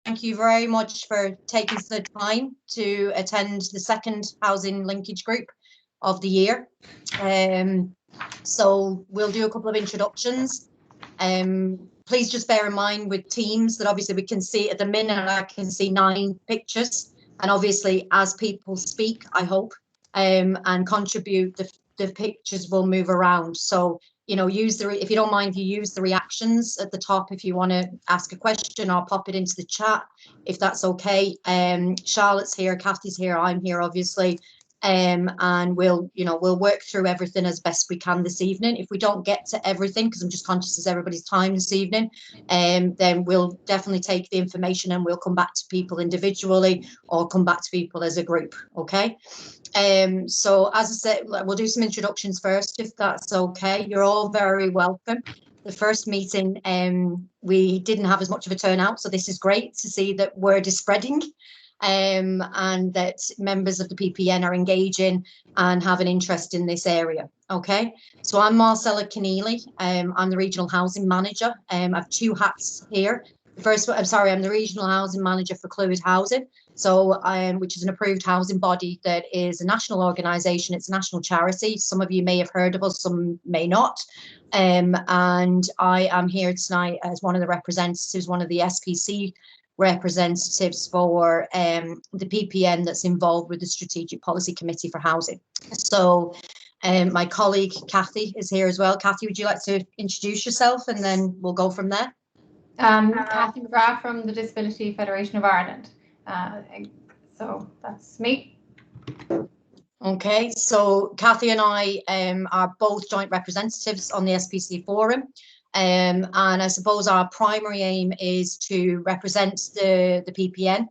thank you very much for taking the time to attend the second housing linkage group of the year. So we'll do a couple of introductions. Please just bear in mind with Teams that obviously we can see at the minute, I can see 9 pictures. And obviously as people speak, I hope, and contribute, the pictures will move around. So, you know, if you don't mind, if you use the reactions at the top, if you want to ask a question, I'll pop it into the chat if that's okay. Charlotte's here, Cathy's here, I'm here, obviously. And we'll work through everything as best we can this evening. If we don't get to everything, because I'm just conscious of everybody's time this evening, then we'll definitely take the information and we'll come back to people individually or come back to people as a group. Okay. So as I said, we'll do some introductions first, if that's okay. You're all very welcome. The first meeting, we didn't have as much of a turnout, so this is great to see that word is spreading, and that members of the PPN are engaging and have an interest in this area. Okay, so I'm Marcella Conneely. I'm the Regional Housing Manager. I have 2 hats here. First, I'm the Regional Housing Manager for Cluid Housing, so which is an approved housing body that is a national organisation. It's a national charity. Some of you may have heard of us, some may not. And I am here tonight as one of the representatives, one of the SPC representatives for the PPN that's involved with the Strategic Policy Committee for Housing. So my colleague Cathy is here as well. Cathy, would you like to introduce yourself and then we'll go from there? Cathy McGrath from the Disability Federation of Ireland. So that's me. Okay, so Cathy and I are both joint representatives on the SPC forum. And I suppose our primary aim is to represent the PPN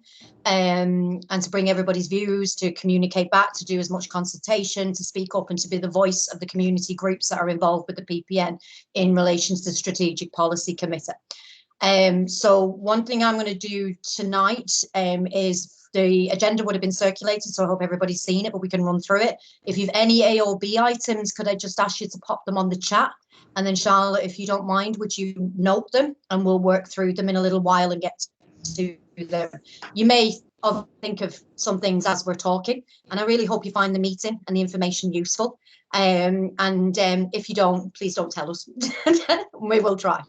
and to bring everybody's views, to communicate back, to do as much consultation, to speak up and to be the voice of the community groups that are involved with the PPN in relation to the Strategic Policy Committee. So one thing I'm going to do tonight is the agenda would have been circulated, so I hope everybody's seen it, but we can run through it. If you've any A or B items, could I just ask you to pop them on the chat? And then Charlotte, if you don't mind, would you note them and we'll work through them in a little while and get to them. You may think of some things as we're talking, and I really hope you find the meeting and the information useful. If you don't, please don't tell us. We will try.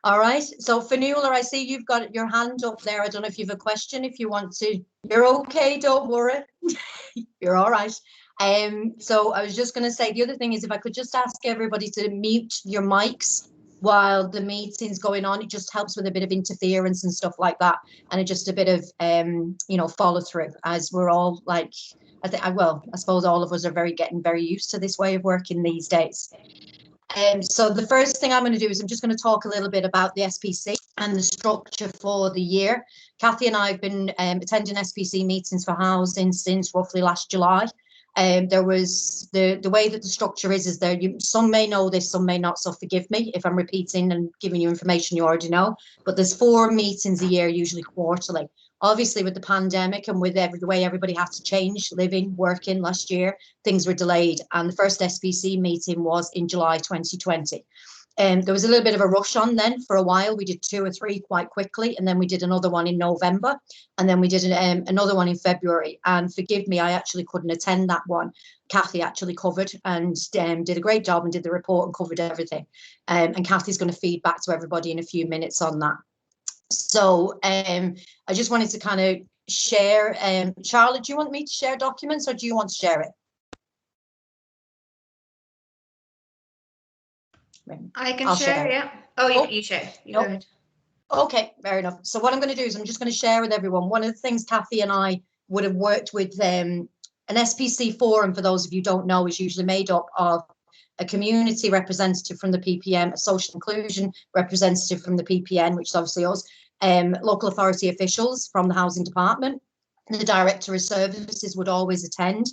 All right, so Fanula, I see you've got your hand up there. I don't know if you have a question, if you want to. You're okay, don't worry. You're all right. So I was just going to say, the other thing is if I could just ask everybody to mute your mics while the meeting's going on, it just helps with a bit of interference and stuff like that, and just a bit of follow through, as we're all like, I suppose all of us are getting very used to this way of working these days. So the first thing I'm going to do is I'm just going to talk a little bit about the SPC and the structure for the year. Cathy and I have been attending SPC meetings for housing since roughly last July. There was the way that the structure is there. Some may know this, some may not, so forgive me if I'm repeating and giving you information you already know. But there's 4 meetings a year, usually quarterly. Obviously, with the pandemic and with the way everybody had to change, living, working last year, things were delayed. And the first SPC meeting was in July 2020. There was a little bit of a rush on then for a while. We did 2 or 3 quite quickly, and then we did another one in November, and then we did another one in February. And forgive me, I actually couldn't attend that one. Cathy actually covered and did a great job and did the report and covered everything. And Cathy's going to feed back to everybody in a few minutes on that. So I just wanted to kind of share. Charlotte, do you want me to share documents or do you want to share it? I can share, yeah. Oh, you share. You go ahead. Okay, fair enough. So what I'm going to do is I'm just going to share with everyone. One of the things Cathy and I would have worked with an SPC forum, for those of you who don't know, is usually made up of a community representative from the PPN, a social inclusion representative from the PPN, which is obviously us, local authority officials from the housing department, the director of services would always attend,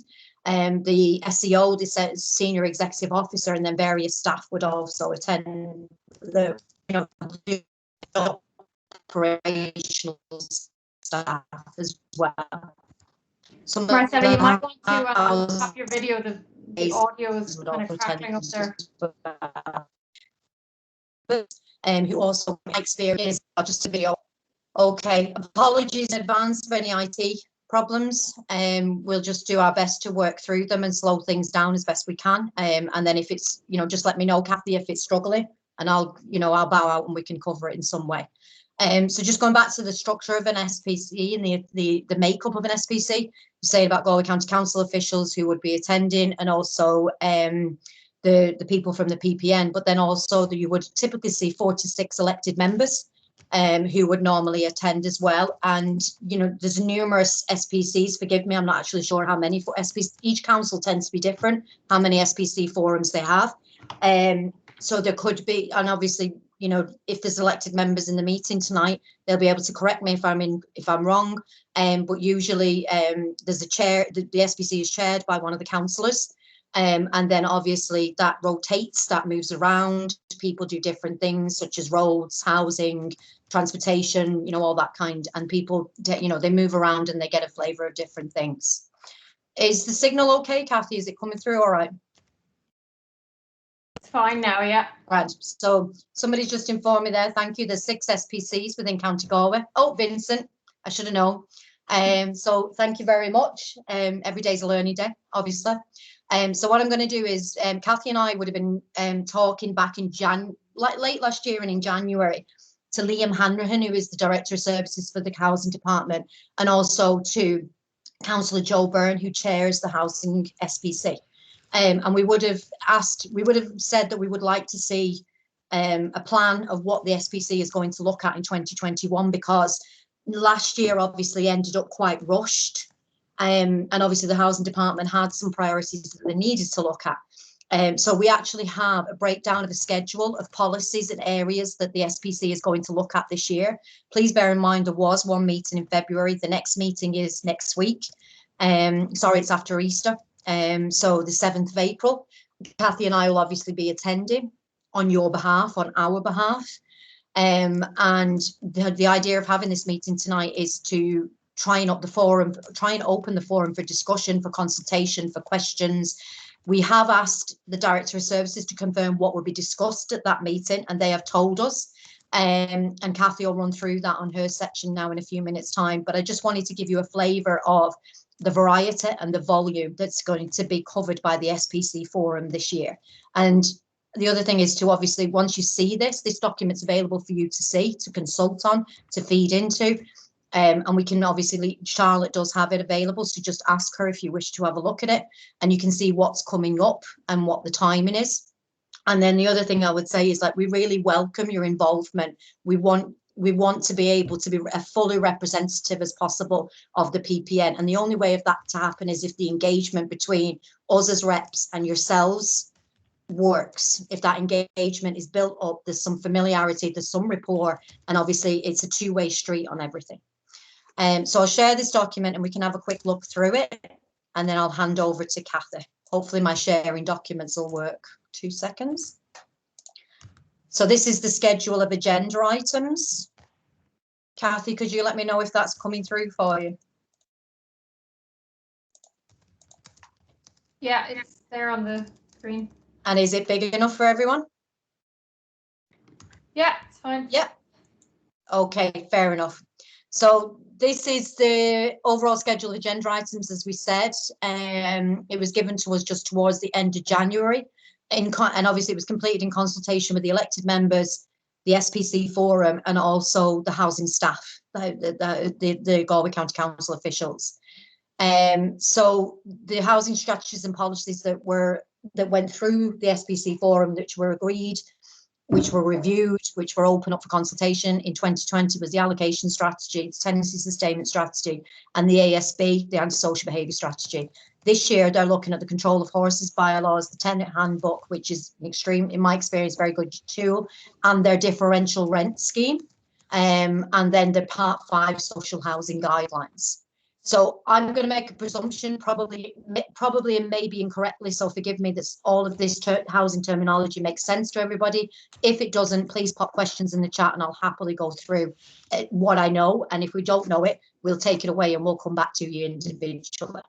the SEO, the senior executive officer, and then various staff would also attend the operational staff as well. Marcella, you might want to stop your video. The audio is kind of crackling up there. Who also experience just a video. Okay, apologies in advance for any IT problems. We'll just do our best to work through them and slow things down as best we can. And then if it's, just let me know, Cathy, if it's struggling, and I'll bow out and we can cover it in some way. So just going back to the structure of an SPC and the makeup of an SPC, you say about Galway County Council officials who would be attending, and also the people from the PPN, but then also you would typically see 4 to 6 elected members who would normally attend as well. And, there's numerous SPCs, forgive me, I'm not actually sure how many for SPC, each council tends to be different, how many SPC forums they have. So there could be, and obviously, if there's elected members in the meeting tonight, they'll be able to correct me if I'm wrong. But usually there's a chair, the SPC is chaired by one of the councillors. And then obviously that rotates, that moves around. People do different things such as roads, housing, transportation, all that kind. And people, they move around and they get a flavour of different things. Is the signal okay, Cathy? Is it coming through all right? It's fine now, yeah. Right. So somebody just informed me there. Thank you. There's 6 SPCs within County Galway. Oh, Vincent, I should have known. So thank you very much. Every day's a learning day, obviously. So what I'm going to do is, Cathy and I would have been talking back in late last year and in January to Liam Hanrahan, who is the Director of Services for the Housing Department, and also to Councillor Joe Byrne, who chairs the Housing SPC. And we would have said that we would like to see a plan of what the SPC is going to look at in 2021, because last year obviously ended up quite rushed. And obviously the Housing Department had some priorities that they needed to look at. So we actually have a breakdown of a schedule of policies and areas that the SPC is going to look at this year. Please bear in mind there was one meeting in February. The next meeting is next week. Sorry, it's after Easter. So the 7th of April. Cathy and I will obviously be attending on your behalf, on our behalf. And the idea of having this meeting tonight is to try and open the forum for discussion, for consultation, for questions. We have asked the Director of Services to confirm what will be discussed at that meeting, and they have told us. And Cathy will run through that on her section now in a few minutes' time. But I just wanted to give you a flavour of the variety and the volume that's going to be covered by the SPC forum this year. And the other thing is to obviously, once you see this document's available for you to see, to consult on, to feed into. And we can obviously, Charlotte does have it available, so just ask her if you wish to have a look at it, and you can see what's coming up and what the timing is. And then the other thing I would say is we really welcome your involvement. We want to be able to be as fully representative as possible of the PPN. And the only way of that to happen is if the engagement between us as reps and yourselves works. If that engagement is built up, there's some familiarity, there's some rapport, and obviously it's a two-way street on everything. So I'll share this document and we can have a quick look through it, and then I'll hand over to Cathy. Hopefully my sharing documents will work. 2 seconds. So this is the schedule of agenda items. Cathy, could you let me know if that's coming through for you? Yeah, it's there on the screen. And is it big enough for everyone? Yeah, it's fine. Yeah. Okay, fair enough. So this is the overall schedule of agenda items, as we said. It was given to us just towards the end of January. And obviously it was completed in consultation with the elected members, the SPC forum, and also the housing staff, the Galway County Council officials. So the housing strategies and policies that went through the SPC forum, which were agreed, which were reviewed, which were open up for consultation in 2020 was the allocation strategy, the tenancy sustainment strategy, and the ASB, the antisocial behaviour strategy. This year, they're looking at the control of horses bylaws, the tenant handbook, which is an extreme, in my experience, very good tool, and their differential rent scheme, and then the Part 5 social housing guidelines. So I'm going to make a presumption, probably and maybe incorrectly, so forgive me, that all of this housing terminology makes sense to everybody. If it doesn't, please pop questions in the chat and I'll happily go through what I know. And if we don't know it, we'll take it away and we'll come back to you individually.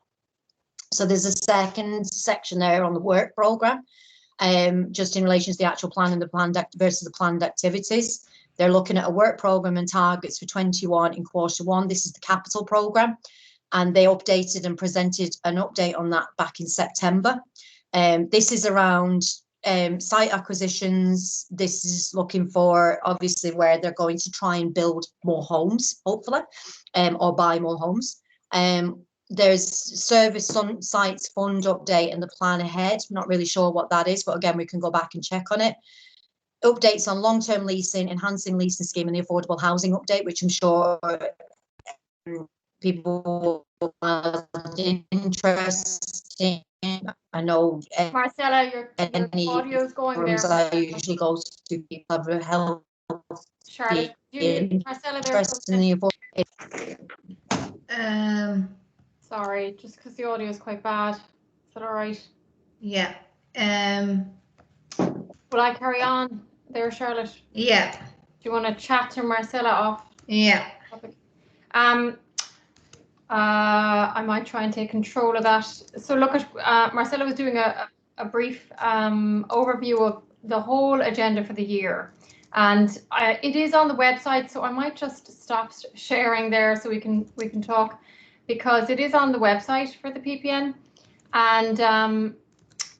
So there's a second section there on the work programme, just in relation to the actual plan and the planned versus the planned activities. They're looking at a work programme and targets for 21 in Q1. This is the capital programme, and they updated and presented an update on that back in September. This is around site acquisitions. This is looking for, obviously, where they're going to try and build more homes, hopefully, or buy more homes. There's service sites fund update and the plan ahead. I'm not really sure what that is, but again, we can go back and check on it. Updates on long-term leasing, enhancing leasing scheme, and the affordable housing update, which I'm sure people are interested in. I know Marcella, your audio is going there. I usually go to people have help. Charlotte, Marcella, sorry, just because the audio is quite bad. Is that all right? Yeah. Will I carry on there, Charlotte? Yeah. Do you want to chat to Marcella off? Yeah. I might try and take control of that. So look at Marcella was doing a brief overview of the whole agenda for the year, and it is on the website. So I might just stop sharing there so we can talk, because it is on the website for the PPN, and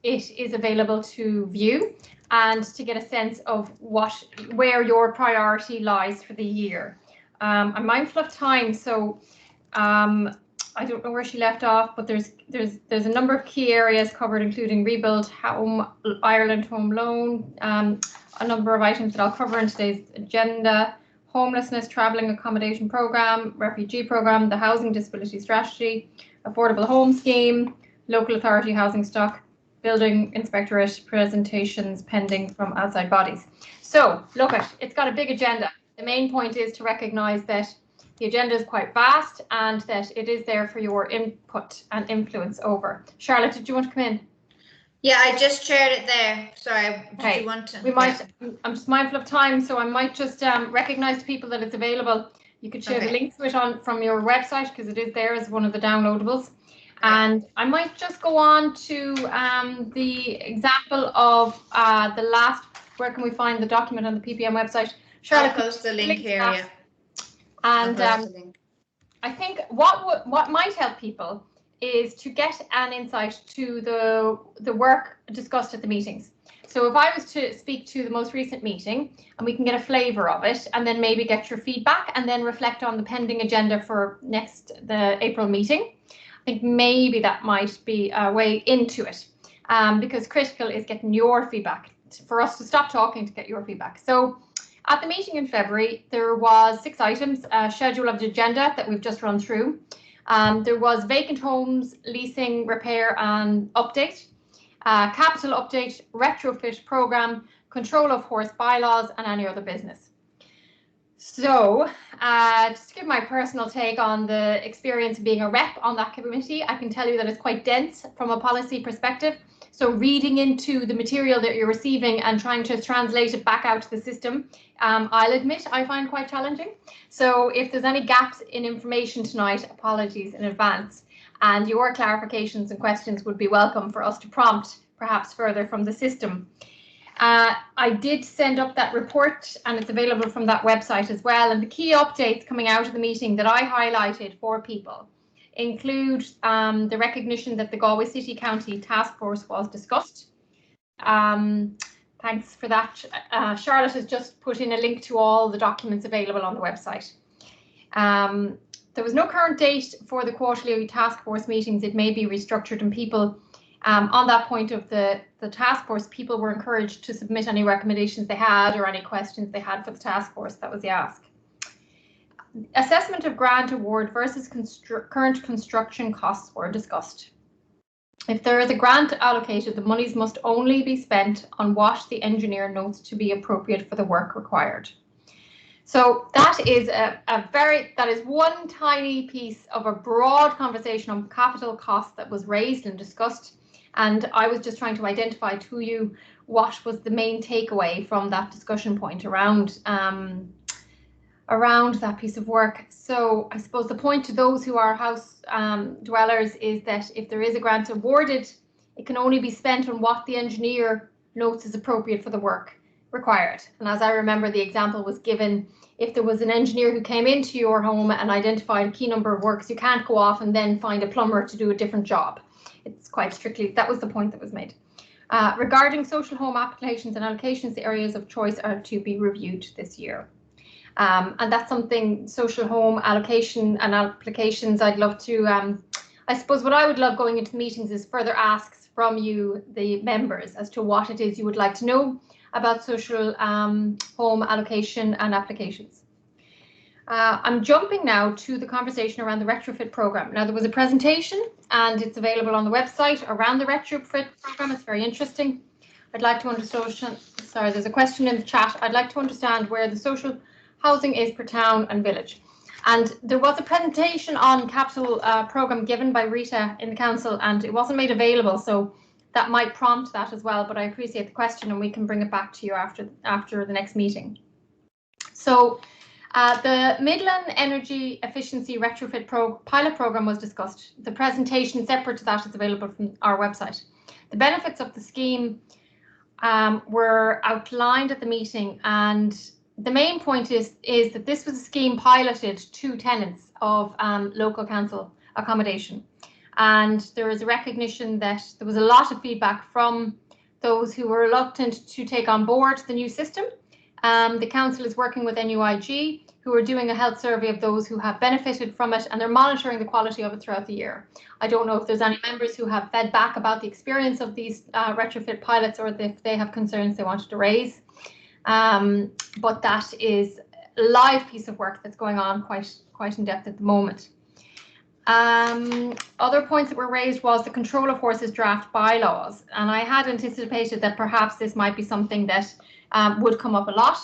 it is available to view and to get a sense of where your priority lies for the year. I'm mindful of time, so I don't know where she left off, but there's a number of key areas covered, including rebuild, home, Ireland home loan, a number of items that I'll cover in today's agenda: homelessness, travelling accommodation programme, refugee programme, the housing disability strategy, affordable home scheme, local authority housing stock, building inspectorate presentations pending from outside bodies. So look, it's got a big agenda. The main point is to recognise that the agenda is quite vast and that it is there for your input and influence over. Charlotte, did you want to come in? Yeah, I just shared it there. Sorry, did you want to? We might, I'm just mindful of time, so I might just recognise to people that it's available. You could share the link to it from your website, because it is there as one of the downloadables. And I might just go on to the example of the last, where can we find the document on the PPM website? Charlotte, I'll post the link here, yeah. And I think what might help people is to get an insight to the work discussed at the meetings. So if I was to speak to the most recent meeting, and we can get a flavour of it, and then maybe get your feedback, and then reflect on the pending agenda for the April meeting, I think maybe that might be a way into it, because critical is getting your feedback, for us to stop talking to get your feedback. So at the meeting in February, there was 6 items, schedule of the agenda that we've just run through. There was vacant homes, leasing, repair and update, capital update, retrofit programme, control of horse bylaws, and any other business. So just to give my personal take on the experience of being a rep on that committee, I can tell you that it's quite dense from a policy perspective. So reading into the material that you're receiving and trying to translate it back out to the system, I'll admit I find quite challenging. So if there's any gaps in information tonight, apologies in advance. And your clarifications and questions would be welcome for us to prompt perhaps further from the system. I did send up that report, and it's available from that website as well. And the key updates coming out of the meeting that I highlighted for people include the recognition that the Galway City County Task Force was discussed. Thanks for that. Charlotte has just put in a link to all the documents available on the website. There was no current date for the quarterly task force meetings. It may be restructured, and people on that point of the task force, people were encouraged to submit any recommendations they had or any questions they had for the task force. That was the ask. Assessment of grant award versus current construction costs were discussed. If there is a grant allocated, the monies must only be spent on what the engineer notes to be appropriate for the work required. So that is that is one tiny piece of a broad conversation on capital costs that was raised and discussed. And I was just trying to identify to you what was the main takeaway from that discussion point around that piece of work. So I suppose the point to those who are house dwellers is that if there is a grant awarded, it can only be spent on what the engineer notes is appropriate for the work. require it. And as I remember, the example was given, if there was an engineer who came into your home and identified a key number of works, you can't go off and then find a plumber to do a different job. It's quite strictly, that was the point that was made. Regarding social home applications and allocations, the areas of choice are to be reviewed this year. And that's something, social home allocation and applications, I'd love to, I suppose what I would love going into meetings is further asks from you, the members, as to what it is you would like to know about social home allocation and applications. I'm jumping now to the conversation around the retrofit program. Now, there was a presentation and it's available on the website around the retrofit program. It's very interesting. I'd like to understand, sorry, there's a question in the chat. I'd like to understand where the social housing is per town and village. And there was a presentation on capital program given by Rita in the council, and it wasn't made available, so that might prompt that as well, but I appreciate the question and we can bring it back to you after the next meeting. So the Midland Energy Efficiency Retrofit Pilot Program was discussed. The presentation separate to that is available from our website. The benefits of the scheme were outlined at the meeting, and the main point is that this was a scheme piloted to tenants of local council accommodation. And there is a recognition that there was a lot of feedback from those who were reluctant to take on board the new system. The council is working with NUIG, who are doing a health survey of those who have benefited from it, and they're monitoring the quality of it throughout the year. I don't know if there's any members who have fed back about the experience of these retrofit pilots, or if they have concerns they wanted to raise. But that is a live piece of work that's going on quite in depth at the moment. Other points that were raised was the control of horses draft bylaws, and I had anticipated that perhaps this might be something that would come up a lot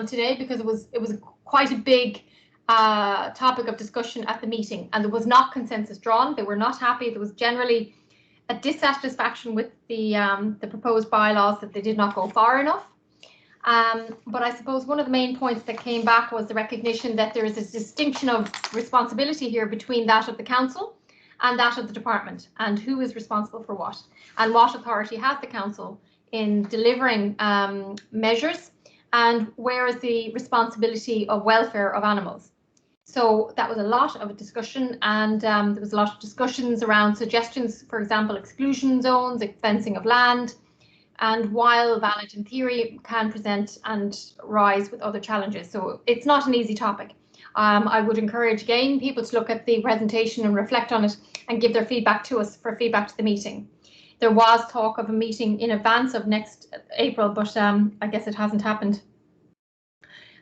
today, because it was quite a big topic of discussion at the meeting, and there was not consensus drawn. They were not happy. There was generally a dissatisfaction with the proposed bylaws, that they did not go far enough. But I suppose one of the main points that came back was the recognition that there is a distinction of responsibility here between that of the council and that of the department, and who is responsible for what, and what authority has the council in delivering measures, and where is the responsibility of welfare of animals. So that was a lot of a discussion, and there was a lot of discussions around suggestions, for example, exclusion zones, fencing of land, and while valid in theory, can present and rise with other challenges. So it's not an easy topic. I would encourage again people to look at the presentation and reflect on it and give their feedback to us for feedback to the meeting. There was talk of a meeting in advance of next April, but I guess it hasn't happened.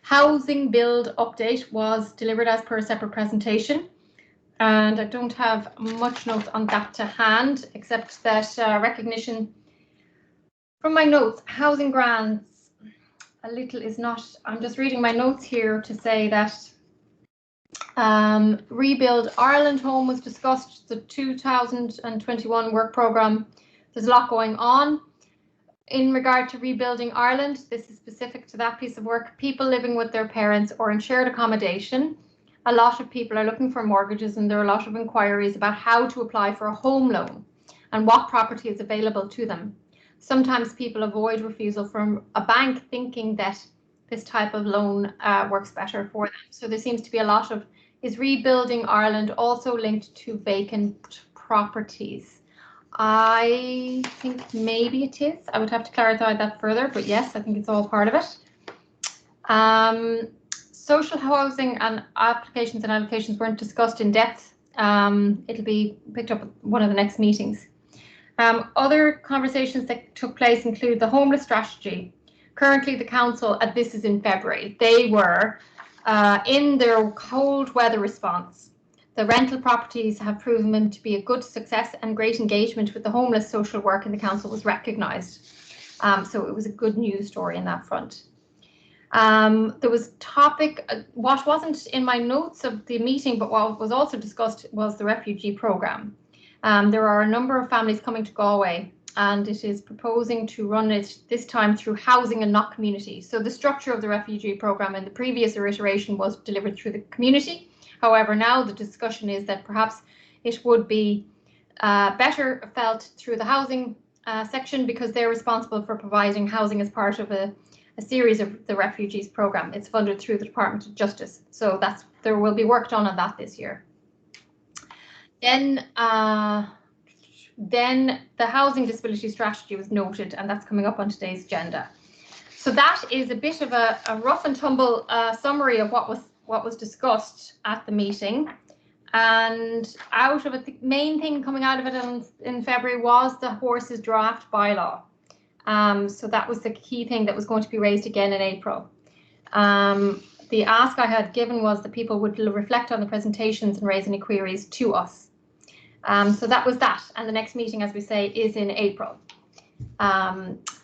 Housing build update was delivered as per a separate presentation, and I don't have much notes on that to hand, except that recognition from my notes, housing grants, a little is not, I'm just reading my notes here to say that Rebuild Ireland Home was discussed, the 2021 work programme. There's a lot going on in regard to rebuilding Ireland. This is specific to that piece of work. People living with their parents or in shared accommodation. A lot of people are looking for mortgages, and there are a lot of inquiries about how to apply for a home loan and what property is available to them. Sometimes people avoid refusal from a bank, thinking that this type of loan works better for them. So there seems to be a lot of, is Rebuilding Ireland also linked to vacant properties? I think maybe it is. I would have to clarify that further, but yes, I think it's all part of it. Social housing and applications and allocations weren't discussed in depth. It'll be picked up at one of the next meetings. Other conversations that took place include the homeless strategy. Currently, the council, this is in February, they were in their cold weather response. The rental properties have proven to be a good success, and great engagement with the homeless social work in the council was recognised. So it was a good news story in that front. There was topic, what wasn't in my notes of the meeting, but what was also discussed was the refugee programme. There are a number of families coming to Galway, and it is proposing to run it this time through housing and not community. So the structure of the refugee programme in the previous iteration was delivered through the community. However, now the discussion is that perhaps it would be better felt through the housing section, because they're responsible for providing housing as part of a a series of the refugees program. It's funded through the Department of Justice, so there will be work done on that this year. Then the housing disability strategy was noted, and that's coming up on today's agenda. So that is a bit of a rough and tumble summary of what was discussed at the meeting. And out of it, the main thing coming out of it in February was the horses draft bylaw. So that was the key thing that was going to be raised again in April. The ask I had given was that people would reflect on the presentations and raise any queries to us. So that was that. And the next meeting, as we say, is in April.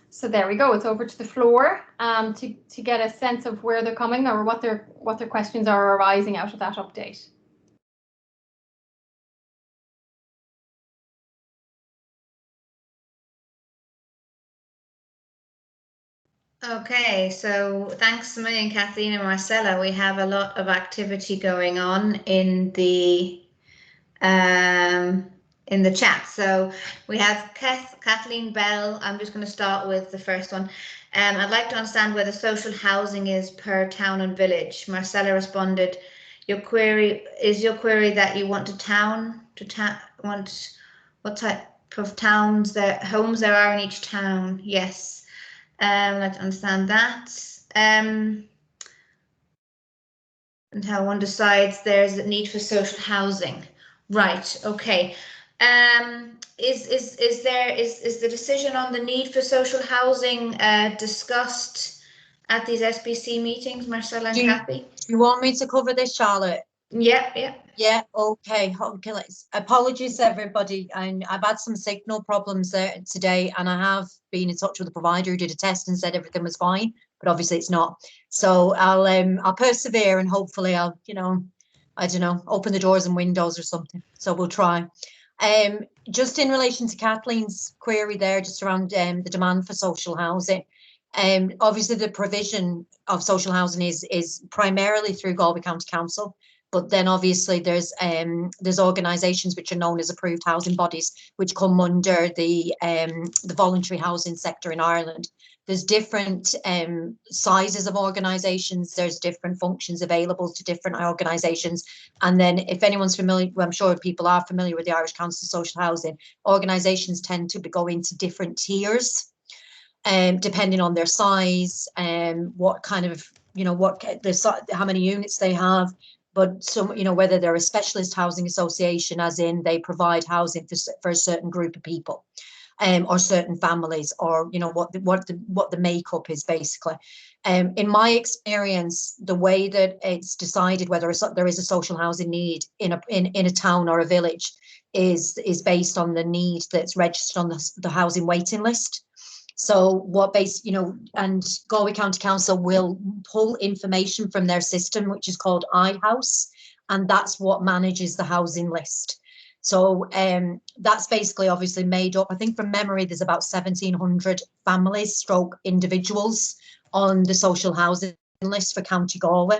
So there we go. It's over to the floor to get a sense of where they're coming or what their questions are arising out of that update. Okay, so thanks a million, Kathleen and Marcella. We have a lot of activity going on in the chat. So we have Kathleen Bell. I'm just going to start with the first one. I'd like to understand whether social housing is per town and village. Marcella responded, your query that you want what type of homes there are in each town. Yes. I'd like to understand that. And how one decides there's a need for social housing. Right, okay. Is the decision on the need for social housing discussed at these SBC meetings, Marcella and Kathy? Do you want me to cover this, Charlotte? Yeah. Yeah, okay. Apologies, everybody. I've had some signal problems there today, and I have been in touch with the provider who did a test and said everything was fine, but obviously it's not. So I'll persevere, and hopefully I'll, I don't know, open the doors and windows or something. So we'll try. Just in relation to Kathleen's query there, just around the demand for social housing. Obviously the provision of social housing is primarily through Galway County Council. But then obviously there's organisations which are known as approved housing bodies, which come under the voluntary housing sector in Ireland. There's different sizes of organisations. There's different functions available to different organisations. And then if anyone's familiar, well, I'm sure people are familiar with the Irish Council of Social Housing, organisations tend to go into different tiers, depending on their size and what kind of, how many units they have. But some, whether they're a specialist housing association, as in they provide housing for a certain group of people, or certain families, or what the makeup is basically. In my experience, the way that it's decided whether there is a social housing need in a town or a village is based on the need that's registered on the housing waiting list. So and Galway County Council will pull information from their system, which is called iHouse, and that's what manages the housing list. So that's basically obviously made up, I think from memory, there's about 1,700 families stroke individuals on the social housing list for County Galway.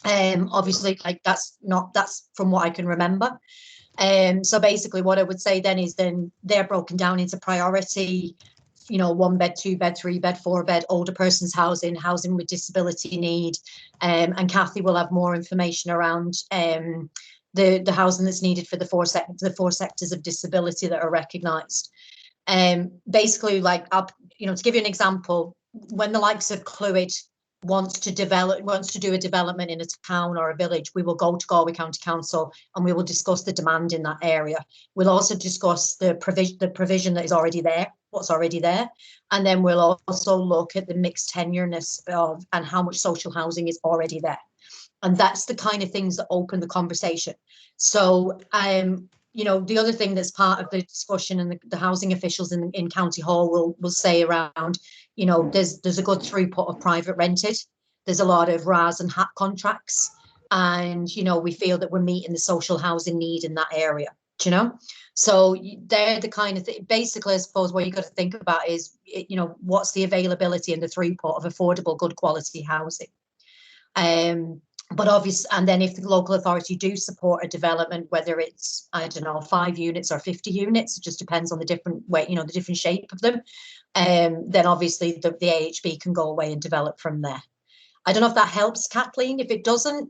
Obviously, that's from what I can remember. So basically what I would say then is they're broken down into priority, 1 bed, 2 bed, 3 bed, 4 bed, older person's housing with disability need. And Kathy will have more information around the housing that's needed for the four sectors of disability that are recognised. Basically, to give you an example, when the likes of Cluid wants to do a development in a town or a village, we will go to Galway County Council and we will discuss the demand in that area. We'll also discuss the provision that is already there, what's already there, and then we'll also look at the mixed tenureness and how much social housing is already there. And that's the kind of things that open the conversation. So the other thing that's part of the discussion, and the housing officials in County Hall will say around, there's a good throughput of private rented. There's a lot of RAS and HAP contracts, and we feel that we're meeting the social housing need in that area. So they're the kind of thing. Basically, I suppose what you got to think about is, what's the availability and the throughput of affordable, good quality housing. But obviously, and then if the local authority do support a development, whether it's, I don't know, 5 units or 50 units, it just depends on the different way, you know, the different shape of them. Then obviously the AHB can go away and develop from there. I don't know if that helps, Kathleen. If it doesn't,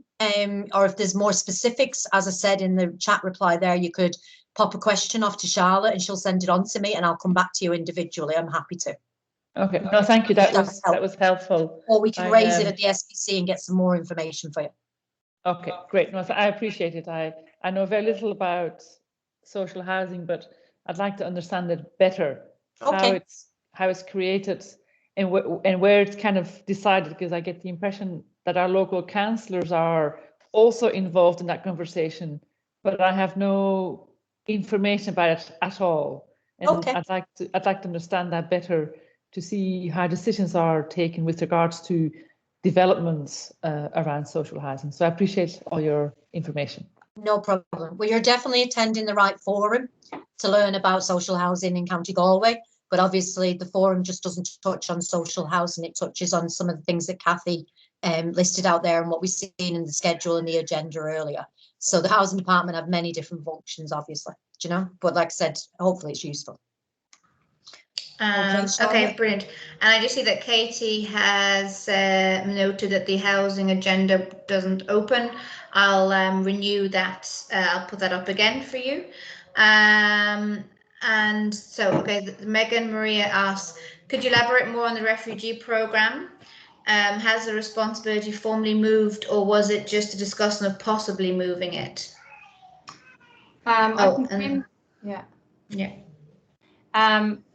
or if there's more specifics, as I said in the chat reply there, you could pop a question off to Charlotte and she'll send it on to me and I'll come back to you individually. I'm happy to. Okay, no, thank you. That was helpful. Or we can raise it at the SPC and get some more information for you. Okay, great. No, I appreciate it. I know very little about social housing, but I'd like to understand it better. Okay. How it's created and where it's kind of decided, because I get the impression that our local councillors are also involved in that conversation, but I have no information about it at all. And okay. I'd like to understand that better, to see how decisions are taken with regards to developments around social housing. So I appreciate all your information. No problem. Well, you're definitely attending the right forum to learn about social housing in County Galway, but obviously the forum just doesn't touch on social housing. It touches on some of the things that Kathy listed out there and what we've seen in the schedule and the agenda earlier. So the housing department have many different functions, obviously, do you know? But like I said, hopefully it's useful. Okay, brilliant. And I just see that Katie has noted that the housing agenda doesn't open. I'll renew that. I'll put that up again for you. And so, okay, Megan Maria asks, could you elaborate more on the refugee programme? Has the responsibility formally moved, or was it just a discussion of possibly moving it?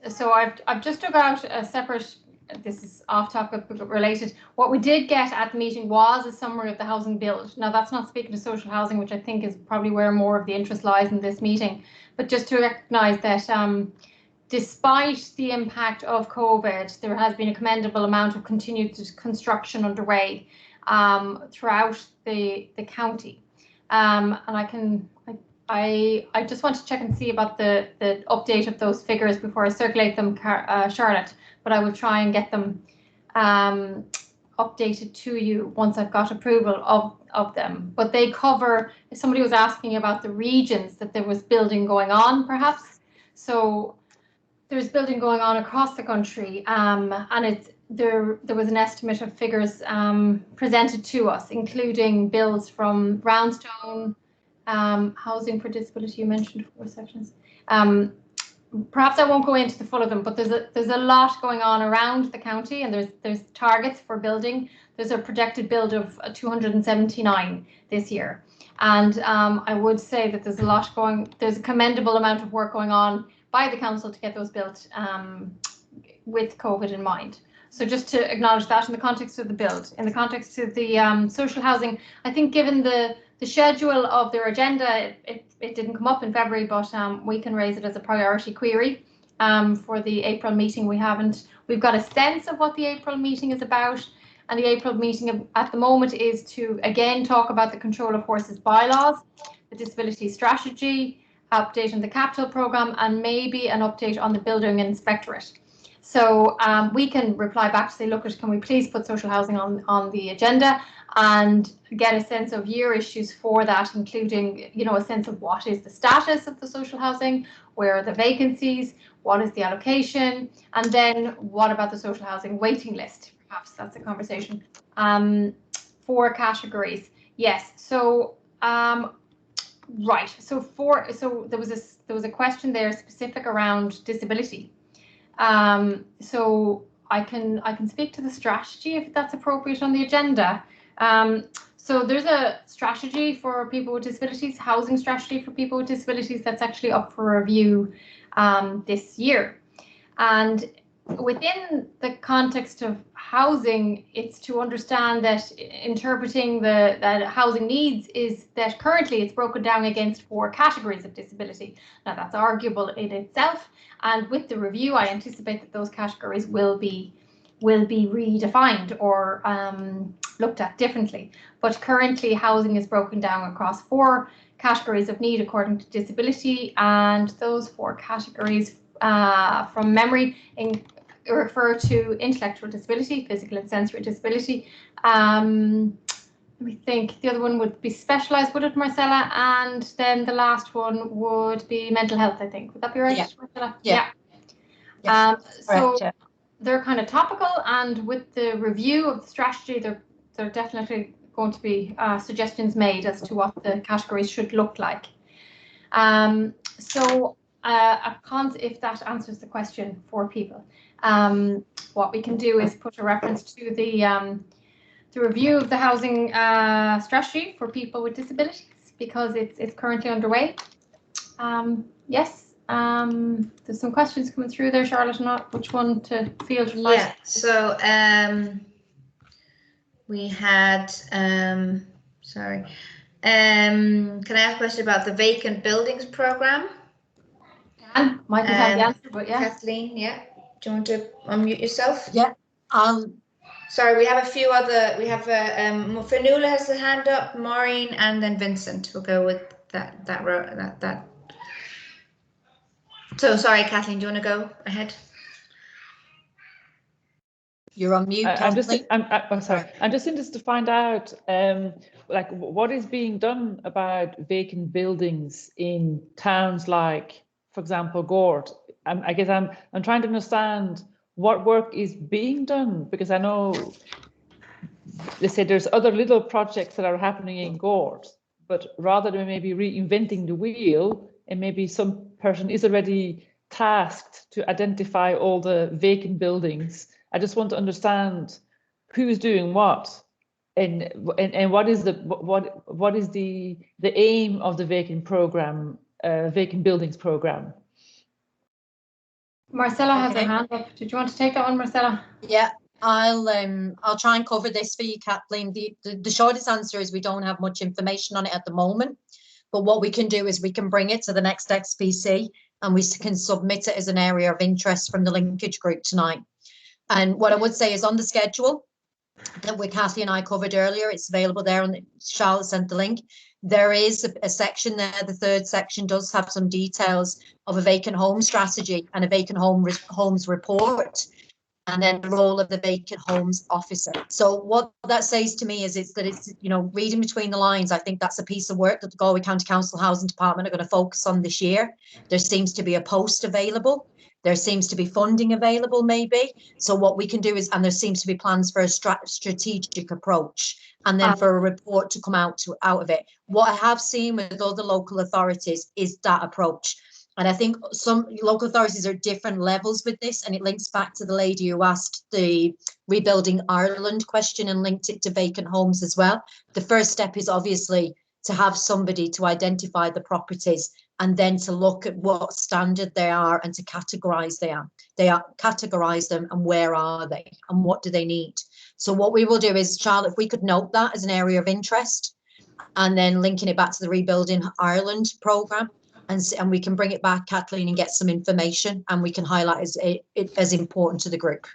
So I've just took out a separate, this is off topic but related. What we did get at the meeting was a summary of the housing build. Now that's not speaking to social housing, which I think is probably where more of the interest lies in this meeting, but just to recognise that despite the impact of COVID, there has been a commendable amount of continued construction underway throughout the county. And I just want to check and see about the update of those figures before I circulate them, Charlotte, but I will try and get them updated to you once I've got approval of them. But they cover, if somebody was asking about the regions that there was building going on, perhaps. So there's building going on across the country, and there was an estimate of figures presented to us, including bills from Brownstone, housing for disability, you mentioned 4 sections. Perhaps I won't go into the full of them, but there's a lot going on around the county, and there's targets for building. There's a projected build of 279 this year, and I would say that there's a commendable amount of work going on by the council to get those built with COVID in mind. So just to acknowledge that in the context of the build, in the context of the social housing, I think given the schedule of their agenda, it didn't come up in February, but we can raise it as a priority query for the April meeting. We've got a sense of what the April meeting is about, and the April meeting at the moment is to again talk about the control of horses bylaws, the disability strategy, update on the capital programme, and maybe an update on the building inspectorate. So we can reply back to say, look, can we please put social housing on the agenda, and get a sense of year issues for that, including, you know, a sense of what is the status of the social housing, where are the vacancies, what is the allocation, and then what about the social housing waiting list? Perhaps that's a conversation. 4 categories. Yes. So right. So there was a question there specific around disability. So I can speak to the strategy if that's appropriate on the agenda. So there's a strategy for people with disabilities, housing strategy for people with disabilities, that's actually up for review this year. And within the context of housing, it's to understand that interpreting that housing needs is that currently it's broken down against 4 categories of disability. Now that's arguable in itself, and with the review I anticipate that those categories will be redefined or looked at differently. But currently housing is broken down across 4 categories of need according to disability, and those 4 categories from memory refer to intellectual disability, physical and sensory disability, let me think. The other one would be specialised, would it, Marcella? And then the last one would be mental health, I think. Would that be right, Marcella? Yeah. So they're kind of topical, and with the review of the strategy, there are definitely going to be suggestions made as to what the categories should look like. If that answers the question for people, what we can do is put a reference to the review of the housing strategy for people with disabilities, because it's currently underway. Yes. There's some questions coming through there, Charlotte, not which one to field first. Yeah, so we had sorry. Can I ask a question about the vacant buildings program? Might not have the answer, but yeah. Kathleen, yeah. Do you want to unmute yourself? Yeah. Sorry, we have a few other. We have Fanula has the hand up, Maureen, and then Vincent. We'll go with that. So sorry, Kathleen, do you want to go ahead? You're on mute, Kathleen. I'm sorry. I'm just interested to find out, like, what is being done about vacant buildings in towns like, for example, Gort. I guess I'm trying to understand what work is being done, because I know, let's say, there's other little projects that are happening in Gort, but rather than maybe reinventing the wheel, and maybe some person is already tasked to identify all the vacant buildings. I just want to understand who's doing what, and what is the aim of the vacant program, vacant buildings program. Marcella has her hand up. Did you want to take that one, Marcella? Yeah, I'll try and cover this for you, Kathleen. The shortest answer is we don't have much information on it at the moment, but what we can do is we can bring it to the next XPC and we can submit it as an area of interest from the linkage group tonight. And what I would say is on the schedule that Kathy and I covered earlier, it's available there, and Charlotte sent the link. There is a section there. The third section does have some details of a vacant home strategy and a vacant homes report, and then the role of the vacant homes officer. So what that says to me is it's reading between the lines, I think that's a piece of work that the Galway County Council Housing Department are going to focus on this year. There seems to be a post available. There seems to be funding available, maybe. So what we can do is, and there seems to be plans for a strategic approach, and then for a report to come out of it. What I have seen with other local authorities is that approach. And I think some local authorities are at different levels with this, and it links back to the lady who asked the Rebuilding Ireland question and linked it to vacant homes as well. The first step is obviously to have somebody to identify the properties, and then to look at what standard they are and to categorize categorize them, and where are they and what do they need. So what we will do is, Charlotte, if we could note that as an area of interest, and then linking it back to the Rebuilding Ireland programme, and we can bring it back, Kathleen, and get some information, and we can highlight it as important to the group.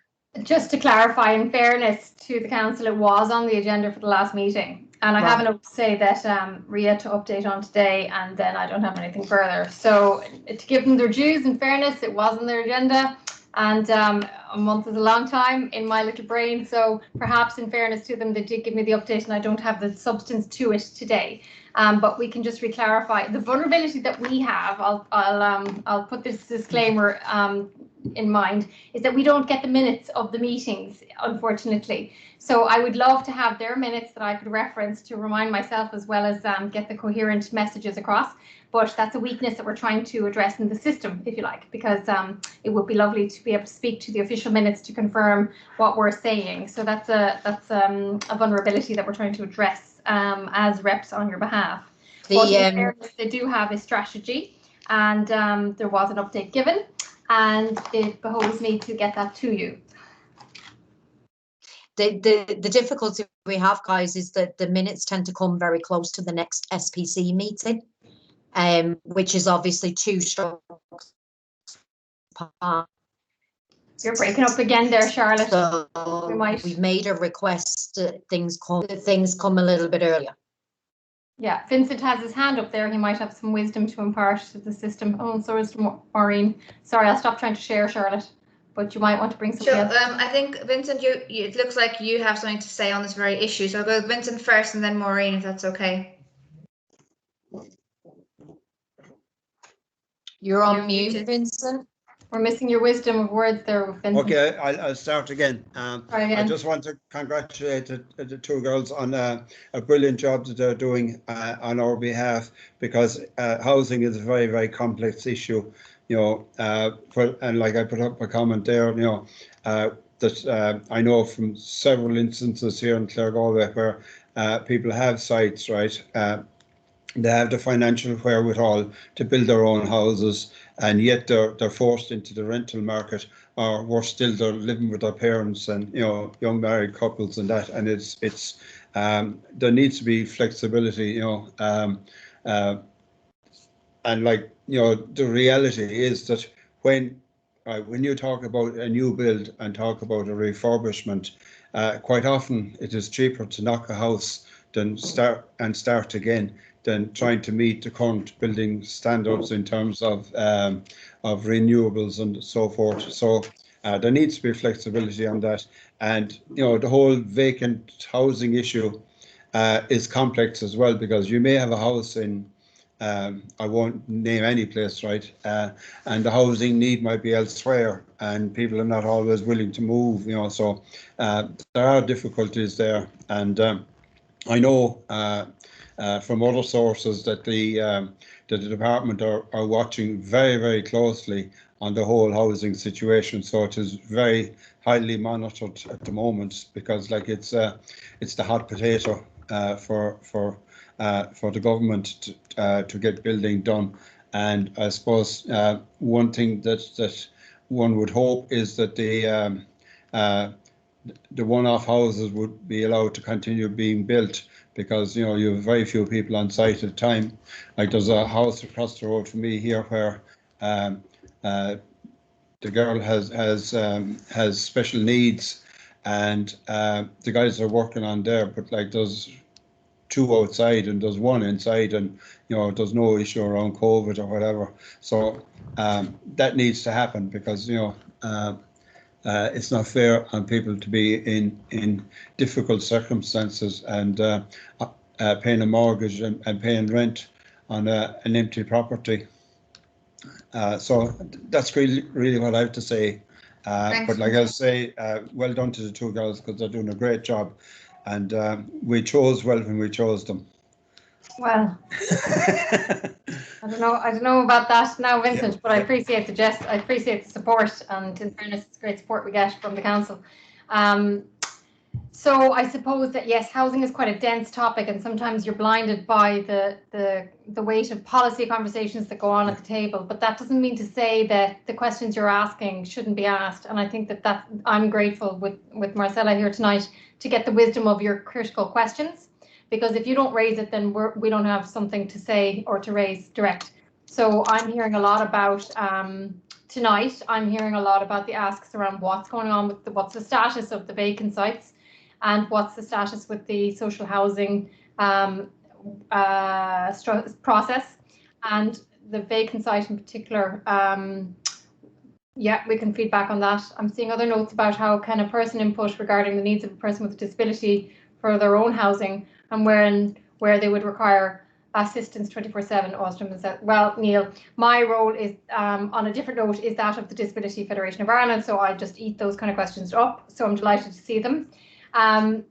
Just to clarify, in fairness to the council, it was on the agenda for the last meeting. And I have a note to say that Ria to update on today, and then I don't have anything further. So to give them their dues, in fairness, it was on their agenda, and a month is a long time in my little brain. So perhaps in fairness to them, they did give me the update, and I don't have the substance to it today. But we can just re-clarify the vulnerability that we have. I'll put this disclaimer in mind, is that we don't get the minutes of the meetings, unfortunately. So I would love to have their minutes that I could reference to remind myself, as well as get the coherent messages across. But that's a weakness that we're trying to address in the system, if you like, because it would be lovely to be able to speak to the official minutes to confirm what we're saying. So that's a vulnerability that we're trying to address as reps on your behalf. But in fairness, they do have a strategy, and there was an update given, and it behoves me to get that to you. The difficulty we have, guys, is that the minutes tend to come very close to the next SPC meeting, which is obviously 2 strokes apart. You're breaking up again there, Charlotte. So we've made a request that things come a little bit earlier. Yeah, Vincent has his hand up there. He might have some wisdom to impart to the system. Oh, and so is Maureen. Sorry, I'll stop trying to share, Charlotte. but you might want to bring something else. I think, Vincent, it looks like you have something to say on this very issue. So I'll go with Vincent first and then Maureen, if that's okay. You're on mute, Vincent. We're missing your wisdom of words there, Vincent. Okay, I'll start again. Try again. I just want to congratulate the two girls on a brilliant job that they're doing on our behalf, because housing is a very, very complex issue. You know, and like I put up a comment there, you know, that I know from several instances here in Galway where people have sites, right? They have the financial wherewithal to build their own houses, and yet they're forced into the rental market, or worse still, they're living with their parents and, you know, young married couples and that. And it's there needs to be flexibility, you know, and like, you know, the reality is that when you talk about a new build and talk about a refurbishment, quite often it is cheaper to knock a house than start again, than trying to meet the current building standards in terms of renewables and so forth. So there needs to be flexibility on that. And, you know, the whole vacant housing issue is complex as well, because you may have a house in, I won't name any place, right? And the housing need might be elsewhere, and people are not always willing to move, you know, so there are difficulties there. And I know from other sources that the department are watching very, very closely on the whole housing situation. So it is very highly monitored at the moment, because like it's the hot potato for the government to get building done. And I suppose one thing that one would hope is that the one-off houses would be allowed to continue being built, because, you know, you have very few people on site at a time. Like there's a house across the road from me here where the girl has special needs, and the guys are working on there, but like there's two outside and there's one inside, and, you know, there's no issue around COVID or whatever. So that needs to happen, because, you know, it's not fair on people to be in difficult circumstances and paying a mortgage and paying rent on an empty property. So that's really what I have to say. But like I say, well done to the two girls, because they're doing a great job, and we chose well when we chose them. Well, I don't know about that now, Vincent, but I appreciate I appreciate the support, and in fairness, it's great support we get from the council. So I suppose that, yes, housing is quite a dense topic, and sometimes you're blinded by the weight of policy conversations that go on at the table. But that doesn't mean to say that the questions you're asking shouldn't be asked. And I think that I'm grateful with Marcella here tonight to get the wisdom of your critical questions, because if you don't raise it, then we don't have something to say or to raise direct. So I'm hearing a lot about tonight. I'm hearing a lot about the asks around what's going on with what's the status of the vacant sites, and what's the status with the social housing process, and the vacant site in particular. Yeah, we can feed back on that. I'm seeing other notes about how can a person input regarding the needs of a person with a disability for their own housing, and where they would require assistance 24/7. Ostrom said, well, Neil, my role is on a different note, is that of the Disability Federation of Ireland, so I just eat those kind of questions up. So I'm delighted to see them.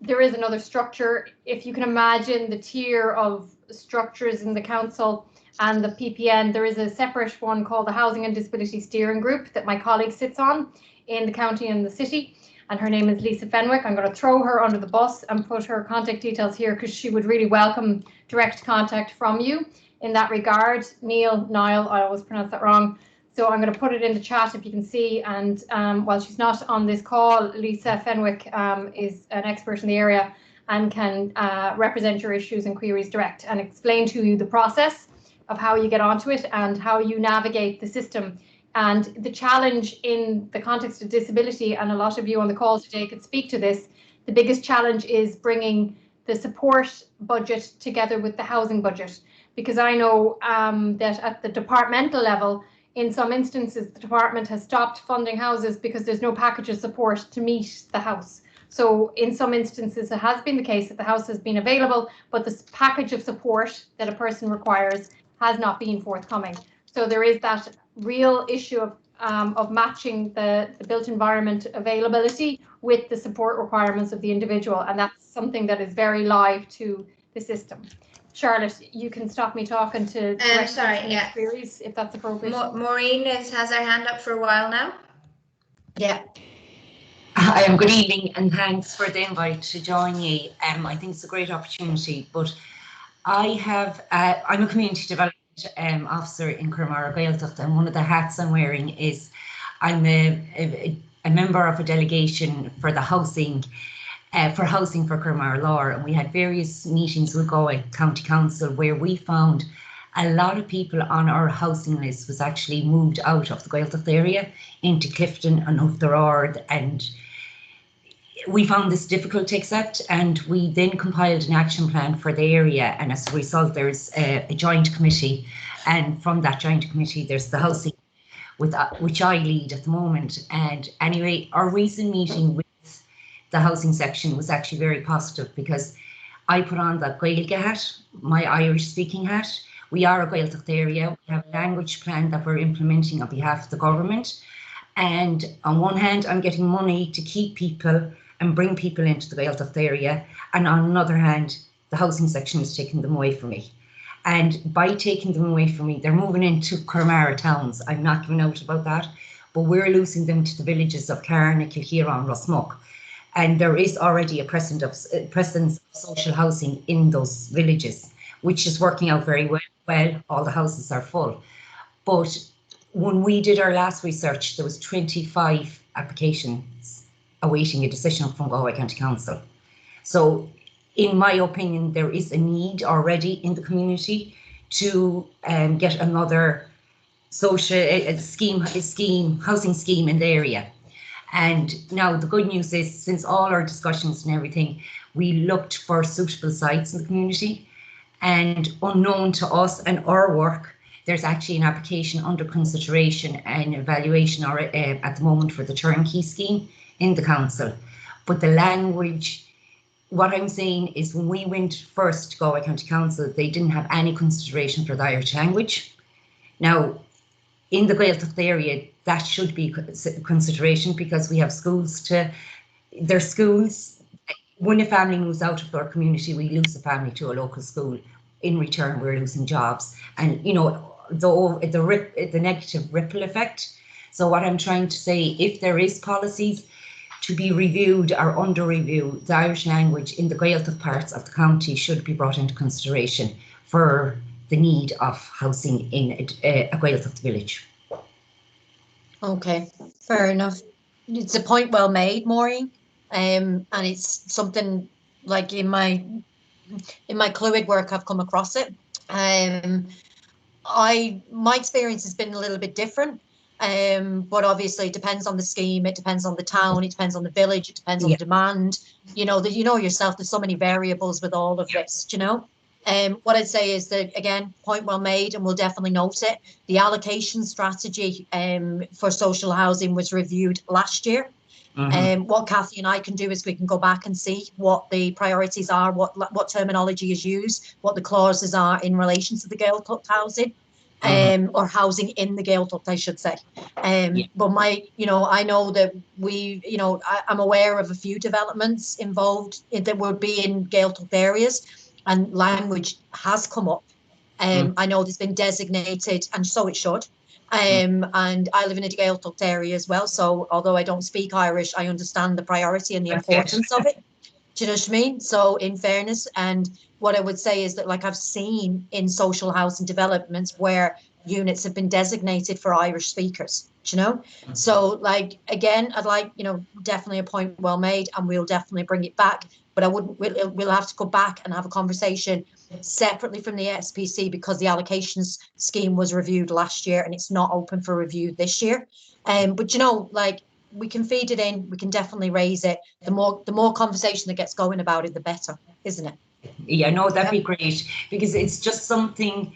There is another structure. If you can imagine the tier of structures in the council and the PPN, there is a separate one called the Housing and Disability Steering Group that my colleague sits on in the county and the city, and her name is Lisa Fenwick. I'm going to throw her under the bus and put her contact details here, because she would really welcome direct contact from you in that regard. Niall, I always pronounce that wrong. So I'm going to put it in the chat if you can see. And while she's not on this call, Lisa Fenwick is an expert in the area and can represent your issues and queries direct and explain to you the process of how you get onto it and how you navigate the system. And the challenge in the context of disability, and a lot of you on the call today could speak to this, the biggest challenge is bringing the support budget together with the housing budget. Because I know that at the departmental level, In some instances, the department has stopped funding houses because there's no package of support to meet the house. So in some instances, it has been the case that the house has been available, but the package of support that a person requires has not been forthcoming. So there is that real issue of matching the built environment availability with the support requirements of the individual, and that's something that is very live to the system. Charlotte, you can stop me talking to queries if that's appropriate. Maureen has her hand up for a while now. Yeah. Good evening and thanks for the invite to join you. I think it's a great opportunity, but I'm a community development officer in Connemara Gaeltacht, and one of the hats I'm wearing is I'm a member of a delegation for the housing for Connemara Law, and we had various meetings with Galway County Council where we found a lot of people on our housing list was actually moved out of the Gaeltacht area into Clifton and up the Ard, and we found this difficult to accept, and we then compiled an action plan for the area, and as a result there's a joint committee, and from that joint committee there's the housing which I lead at the moment. And anyway, our recent meeting with the housing section was actually very positive because I put on that Gaeilge hat, my Irish speaking hat. We are a Gaeltacht area. We have a language plan that we're implementing on behalf of the government. And on one hand, I'm getting money to keep people and bring people into the Gaeltacht area. And on another hand, the housing section is taking them away from me. And by taking them away from me, they're moving into Connemara towns. I'm not giving out about that, but we're losing them to the villages of Carna, Kilheron, Rossmuck. And there is already a presence of social housing in those villages, which is working out very well. All the houses are full. But when we did our last research, there was 25 applications awaiting a decision from Galway County Council. So in my opinion, there is a need already in the community to get another social housing scheme in the area. And now the good news is, since all our discussions and everything, we looked for suitable sites in the community, and unknown to us and our work, there's actually an application under consideration and evaluation at the moment for the turnkey scheme in the council. But the language, what I'm saying is, when we went first to Galway County Council, they didn't have any consideration for the Irish language. Now, in the Gaeltacht area, that should be consideration, because we have there's schools. When a family moves out of our community, we lose the family to a local school. In return, we're losing jobs, and you know, the negative ripple effect. So what I'm trying to say, if there is policies to be reviewed or under review, the Irish language in the Gaeltacht parts of the county should be brought into consideration for the need of housing in a Gaeltacht village. Okay, fair enough. It's a point well made, Maureen. And it's something like in my Cluid work, I've come across it. My experience has been a little bit different. But obviously it depends on the scheme, it depends on the town, it depends on the village, it depends on the demand. You know, that you know yourself, there's so many variables with all of this, you know. What I'd say is that, again, point well made, and we'll definitely note it. The allocation strategy for social housing was reviewed last year. What Cathy and I can do is we can go back and see what the priorities are, what terminology is used, what the clauses are in relation to the Gaeltacht housing. Or housing in the Gaeltacht, I should say. But I know that I'm aware of a few developments involved that would be in Gaeltacht areas, and language has come up. I know there's been designated, and so it should. And I live in a Gaeltacht area as well, so although I don't speak Irish, I understand the priority and the importance of it. Do you know what I mean? So in fairness, and what I would say is that, like, I've seen in social housing developments where units have been designated for Irish speakers, do you know? So, like, again, I'd like, definitely a point well made, and we'll definitely bring it back. But we'll have to go back and have a conversation separately from the SPC, because the allocations scheme was reviewed last year and it's not open for review this year. But we can feed it in, we can definitely raise it. The more conversation that gets going about it, the better, isn't it? Yeah, no, that'd be great, because it's just something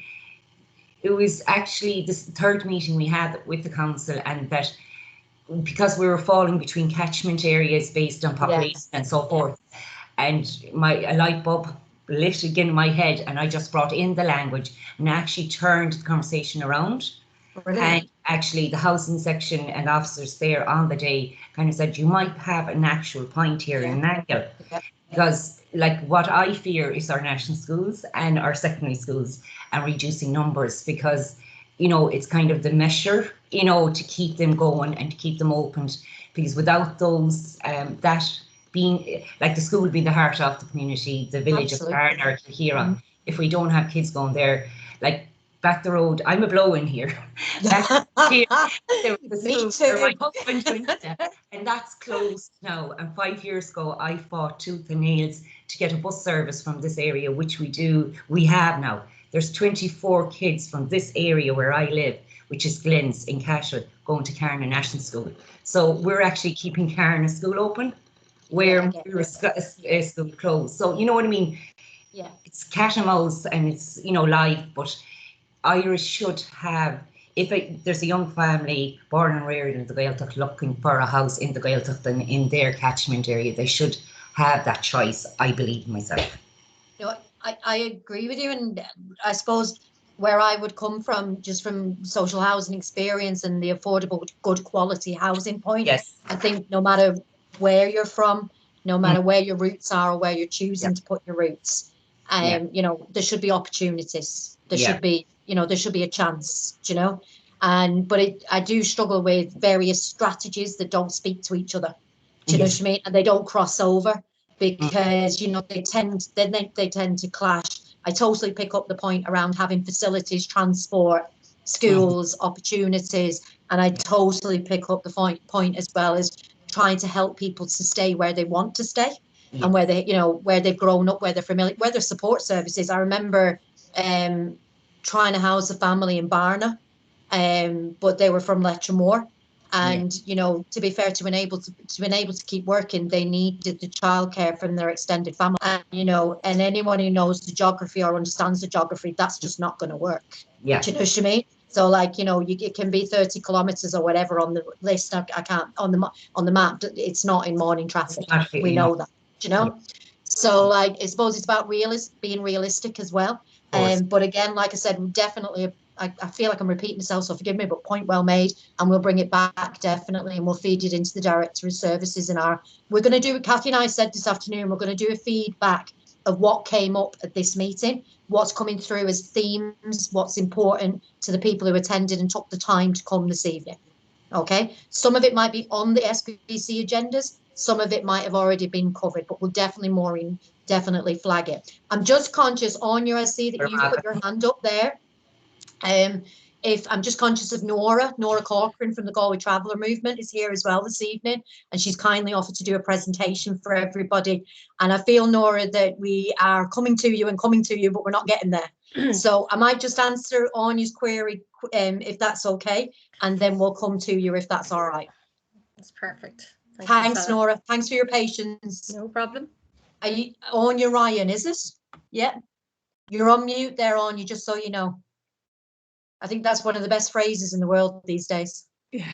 it was actually this third meeting we had with the council, and that because we were falling between catchment areas based on population and so forth, and a light bulb lit again in my head, and I just brought in the language and actually turned the conversation around. Brilliant. And actually the housing section and officers there on the day kind of said, you might have an actual point here in an angle. Because like what I fear is our national schools and our secondary schools and reducing numbers, because, you know, it's kind of the measure, you know, to keep them going and to keep them opened, because without those, that being, like the school being the heart of the community, the village of Garner, Kira, if we don't have kids going there, like back the road, I'm a blow in here. Back here, there was a Me school where too. my husband went to, and that's closed now. And 5 years ago, I fought tooth and nails to get a bus service from this area, which we have now. There's 24 kids from this area where I live, which is Glens in Cashel, going to Carna National School. So we're actually keeping Carna School open, where we're a school closed. So you know what I mean? Yeah. It's cat and mouse, and it's, you know, live, but Irish should have, if there's a young family born and reared in the Gaeltacht looking for a house in the Gaeltacht and in their catchment area, they should have that choice, I believe myself. You know, I agree with you, and I suppose where I would come from, just from social housing experience and the affordable, good quality housing point, I think no matter where you're from, no matter where your roots are or where you're choosing to put your roots, you know, there should be opportunities. There should be, you know, there should be a chance, you know. But I do struggle with various strategies that don't speak to each other. Do you know what I mean? And they don't cross over, because, you know, they tend to clash. I totally pick up the point around having facilities, transport, schools, opportunities, and I totally pick up the point as well as trying to help people to stay where they want to stay and where they, you know, where they've grown up, where they're familiar, where their support services. I remember trying to house a family in Barna, but they were from Letchermore. And, you know, to be fair, to be able to keep working, they needed the childcare from their extended family. And, you know, and anyone who knows the geography or understands the geography, that's just not going to work. Yeah. Do you know what I mean? So, like, you know, it can be 30 kilometres or whatever on the list. I can't on the map. It's not in morning traffic. We know that. Do you know? Yeah. So, like, I suppose it's about being realistic as well. But again, like I said, definitely. I feel like I'm repeating myself, so forgive me, but point well made, and we'll bring it back definitely, and we'll feed it into the Director of Services. We're going to do, Cathy and I said this afternoon, we're going to do a feedback of what came up at this meeting, what's coming through as themes, what's important to the people who attended and took the time to come this evening. Okay, some of it might be on the SPC agendas, some of it might have already been covered, but we'll definitely flag it. I'm just conscious, Anya, I see that you put your hand up there. If I'm just conscious of Nora Corcoran from the Galway Traveller Movement is here as well this evening, and she's kindly offered to do a presentation for everybody. And I feel, Nora, that we are coming to you, but we're not getting there. So I might just answer Anya's query, if that's okay, and then we'll come to you if that's all right. That's perfect. Thanks, Nora. Thanks for your patience. No problem. Are you Anya Ryan, is it? Yeah. You're on mute there, Anya, just so you know. I think that's one of the best phrases in the world these days. Yeah,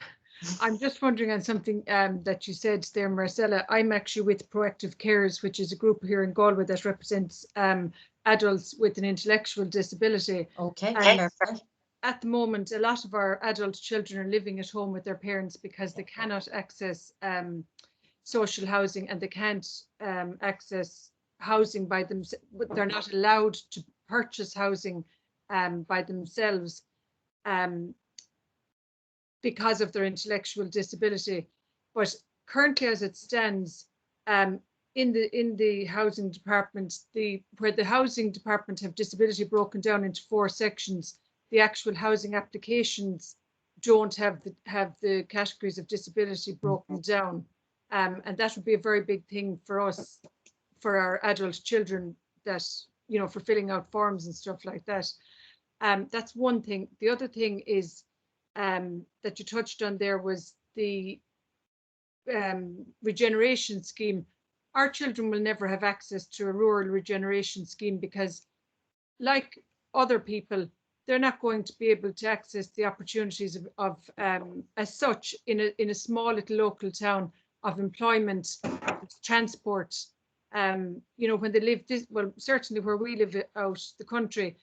I'm just wondering on something that you said there, Marcella. I'm actually with Proactive Carers, which is a group here in Galway that represents adults with an intellectual disability. Okay, perfect. At the moment, a lot of our adult children are living at home with their parents because they cannot access social housing, and they can't access housing by themselves. They're not allowed to purchase housing by themselves. Because of their intellectual disability. But currently, as it stands, in the housing department, where the housing department have disability broken down into 4 sections, the actual housing applications don't have the categories of disability broken down, and that would be a very big thing for us, for our adult children, that, you know, for filling out forms and stuff like that. That's one thing. The other thing is that you touched on there was the regeneration scheme. Our children will never have access to a rural regeneration scheme because, like other people, they're not going to be able to access the opportunities of as such in a small little local town of employment, transport. You know, when they live well, certainly where we live out the country,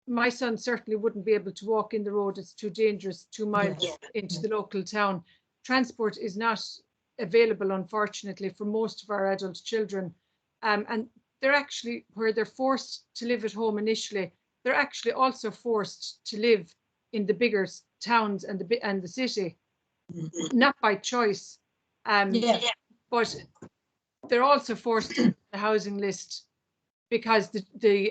my son certainly wouldn't be able to walk in the road. It's too dangerous, 2 miles into the local town. Transport is not available, unfortunately, for most of our adult children. And they're actually, where they're forced to live at home initially, they're actually also forced to live in the bigger towns and the city, not by choice. But they're also forced to the housing list because the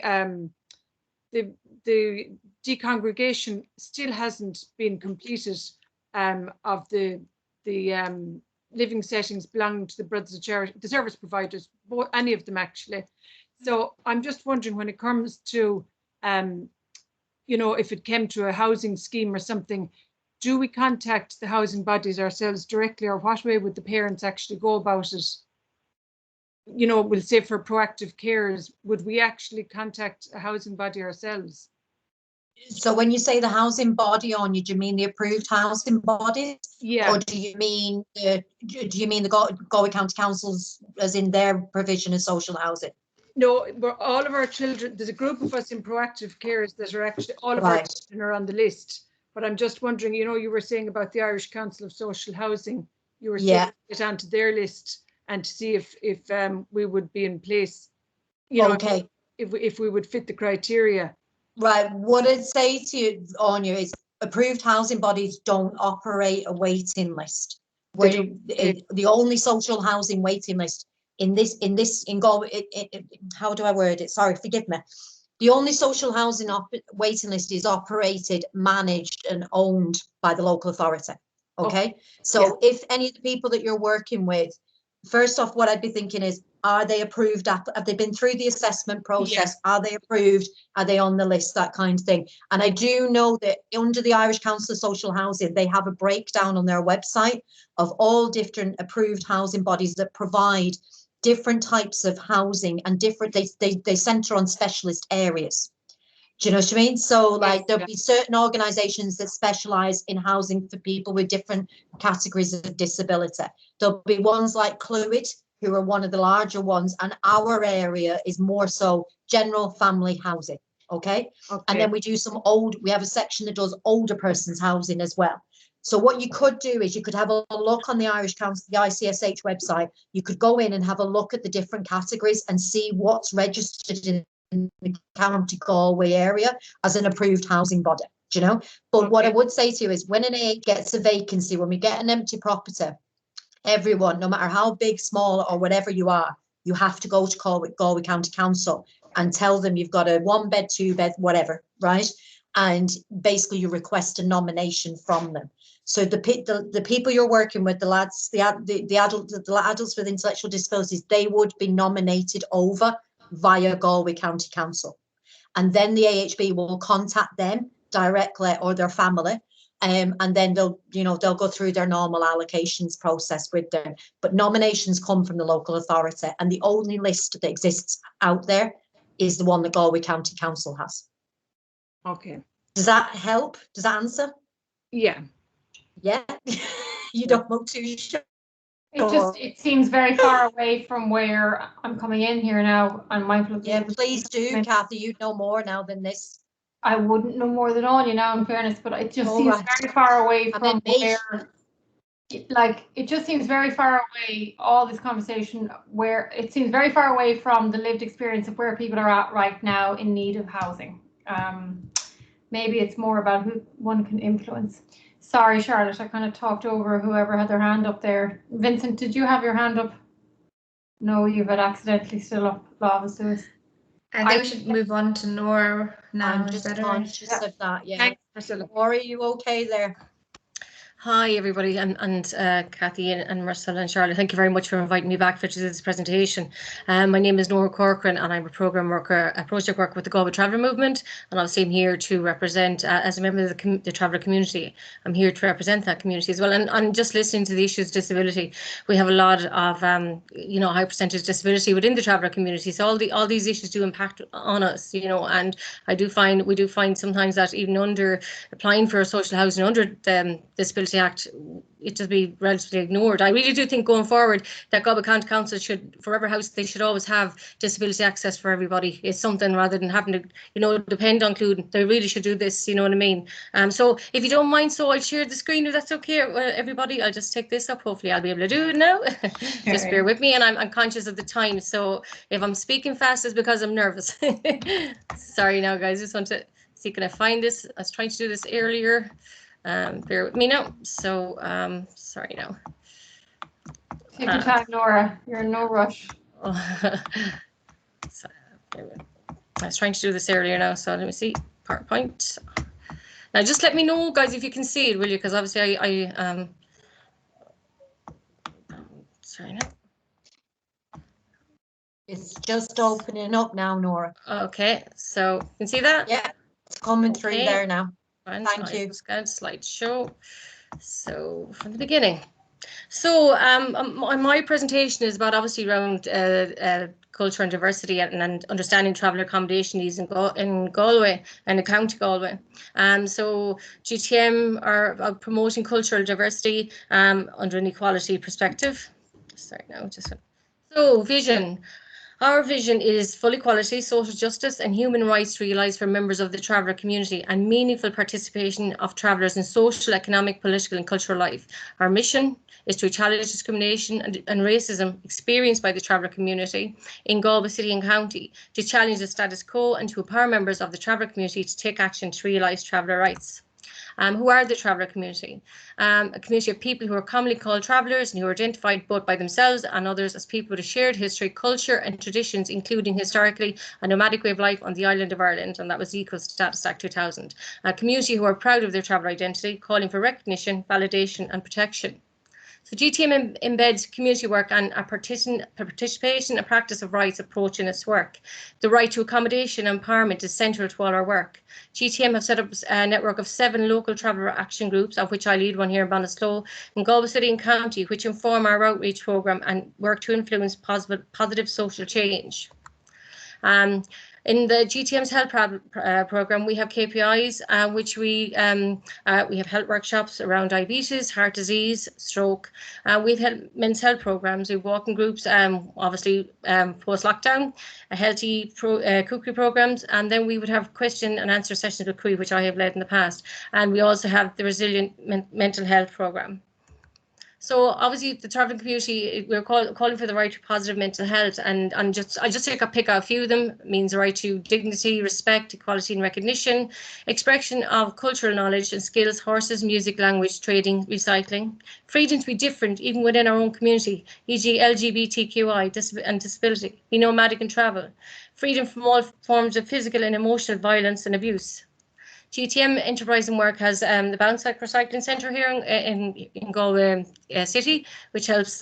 decongregation still hasn't been completed of the living settings belonging to the Brothers of Charity, the service providers, any of them actually. So I'm just wondering, when it comes to, you know, if it came to a housing scheme or something, do we contact the housing bodies ourselves directly, or what way would the parents actually go about it? You know, we'll say for proactive carers, would we actually contact a housing body ourselves? So when you say the housing body, on you, do you mean the approved housing bodies? Yeah. Or do you mean the Galway County Councils, as in their provision of social housing? No, all of our children, there's a group of us in proactive carers that are actually, all of our children are on the list. But I'm just wondering, you know, you were saying about the Irish Council of Social Housing, you were saying to get onto their list and to see if we would be in place, you know, if we would fit the criteria. Right. What I'd say to you, Anya, is approved housing bodies don't operate a waiting list. The only social housing waiting list in Galway, how do I word it? Sorry, forgive me. The only social housing waiting list is operated, managed and owned by the local authority. Okay. So if any of the people that you're working with, first off, what I'd be thinking is, are they approved? Have they been through the assessment process? Are they approved? Are they on the list? That kind of thing. And I do know that under the Irish Council of Social Housing, they have a breakdown on their website of all different approved housing bodies that provide different types of housing and different, they centre on specialist areas. Do you know what I mean? So like there'll be certain organisations that specialise in housing for people with different categories of disability. There'll be ones like Cluid, who are one of the larger ones, and our area is more so general family housing. Okay. And then we do we have a section that does older persons housing as well. So what you could do is you could have a look on the Irish Council, the ICSH website. You could go in and have a look at the different categories and see what's registered in the County Galway area as an approved housing body, do you know? But what I would say to you is, when an A gets a vacancy, when we get an empty property, everyone, no matter how big, small or whatever you are, you have to go to Galway County Council and tell them you've got a 1-bed, 2-bed, whatever, right? And basically you request a nomination from them. So the people you're working with, the lads, the adults with intellectual disabilities, they would be nominated over via Galway County Council. And then the AHB will contact them directly or their family. And then they'll go through their normal allocations process with them. But nominations come from the local authority, and the only list that exists out there is the one that Galway County Council has. Okay. Does that help? Does that answer? Yeah. Yeah. You don't look too sure. It seems very far away from where I'm coming in here now. I'm mindful of please do, Cathy. You know more now than this. I wouldn't know more than all, you know, in fairness, but it just seems very far away from where, like, it just seems very far away, all this conversation, where it seems very far away from the lived experience of where people are at right now in need of housing. Maybe it's more about who one can influence. Sorry, Charlotte, I kind of talked over whoever had their hand up there. Vincent, did you have your hand up? No, you've had accidentally still up, Lavas Lewis. I think we should move on to Nora now. I'm just conscious of that, yeah. Thanks, Marcella. Nora, are you okay there? Hi everybody, and Cathy and Marcella and Charlotte, thank you very much for inviting me back for this presentation. My name is Nora Corcoran and I'm a programme worker, a project worker with the Galway Traveller Movement, and obviously I'm here to represent, as a member of the Traveller community, I'm here to represent that community as well. And just listening to the issues of disability, we have a lot of high percentage disability within the Traveller community, so all these issues do impact on us, and we do find sometimes that even under applying for social housing under the Disability Act, it just be relatively ignored. I really do think going forward that Galway County Council should, for every house, they should always have disability access for everybody. It's something rather than having to, depend on Cluid. They really should do this, you know what I mean? So if you don't mind, so I'll share the screen if that's okay, everybody. I'll just take this up. Hopefully I'll be able to do it now. Just bear with me, and I'm conscious of the time. So if I'm speaking fast, it's because I'm nervous. Sorry now, guys. Just want to see, can I find this? I was trying to do this earlier. Bear with me now. So, sorry now. Take your time, Nora. You're in no rush. So, I was trying to do this earlier now, so let me see. PowerPoint. Now, just let me know, guys, if you can see it, will you? Because obviously, sorry now. It's just opening up now, Nora. Okay, so you can see that? Yeah, it's coming through there now. Thank you. Slideshow. So from the beginning. So my presentation is about obviously around culture and diversity and understanding traveller accommodation needs in Galway and the County Galway. So GTM are about promoting cultural diversity under an equality perspective. Sorry, no, just so vision. Our vision is full equality, social justice and human rights realised for members of the traveller community and meaningful participation of travellers in social, economic, political and cultural life. Our mission is to challenge discrimination and racism experienced by the traveller community in Galway City and County, to challenge the status quo and to empower members of the traveller community to take action to realise traveller rights. Who are the traveller community? A community of people who are commonly called travellers and who are identified both by themselves and others as people with a shared history, culture and traditions, including historically a nomadic way of life on the island of Ireland, and that was the Eco Status Act 2000. A community who are proud of their traveller identity, calling for recognition, validation and protection. So GTM embeds community work and a participation and practice of rights approach in its work. The right to accommodation and empowerment is central to all our work. GTM have set up a network of 7 local traveller action groups, of which I lead one here in Ballinasloe, in Galway City and County, which inform our outreach programme and work to influence positive social change. In the GTM's health programme, we have KPIs, which we have health workshops around diabetes, heart disease, stroke. We've had men's health programmes, we have walking groups, obviously post-lockdown, a healthy cookery programmes, and then we would have question and answer sessions with CRE, which I have led in the past. And we also have the resilient mental health programme. So obviously the travelling community, we're calling for the right to positive mental health, and I'll just pick out a few of them. It means the right to dignity, respect, equality and recognition, expression of cultural knowledge and skills, horses, music, language, trading, recycling, freedom to be different even within our own community, e.g. LGBTQI and disability, be nomadic and travel, freedom from all forms of physical and emotional violence and abuse. GTM Enterprise and Work has the Bounce Back Recycling Centre here in Galway City, which helps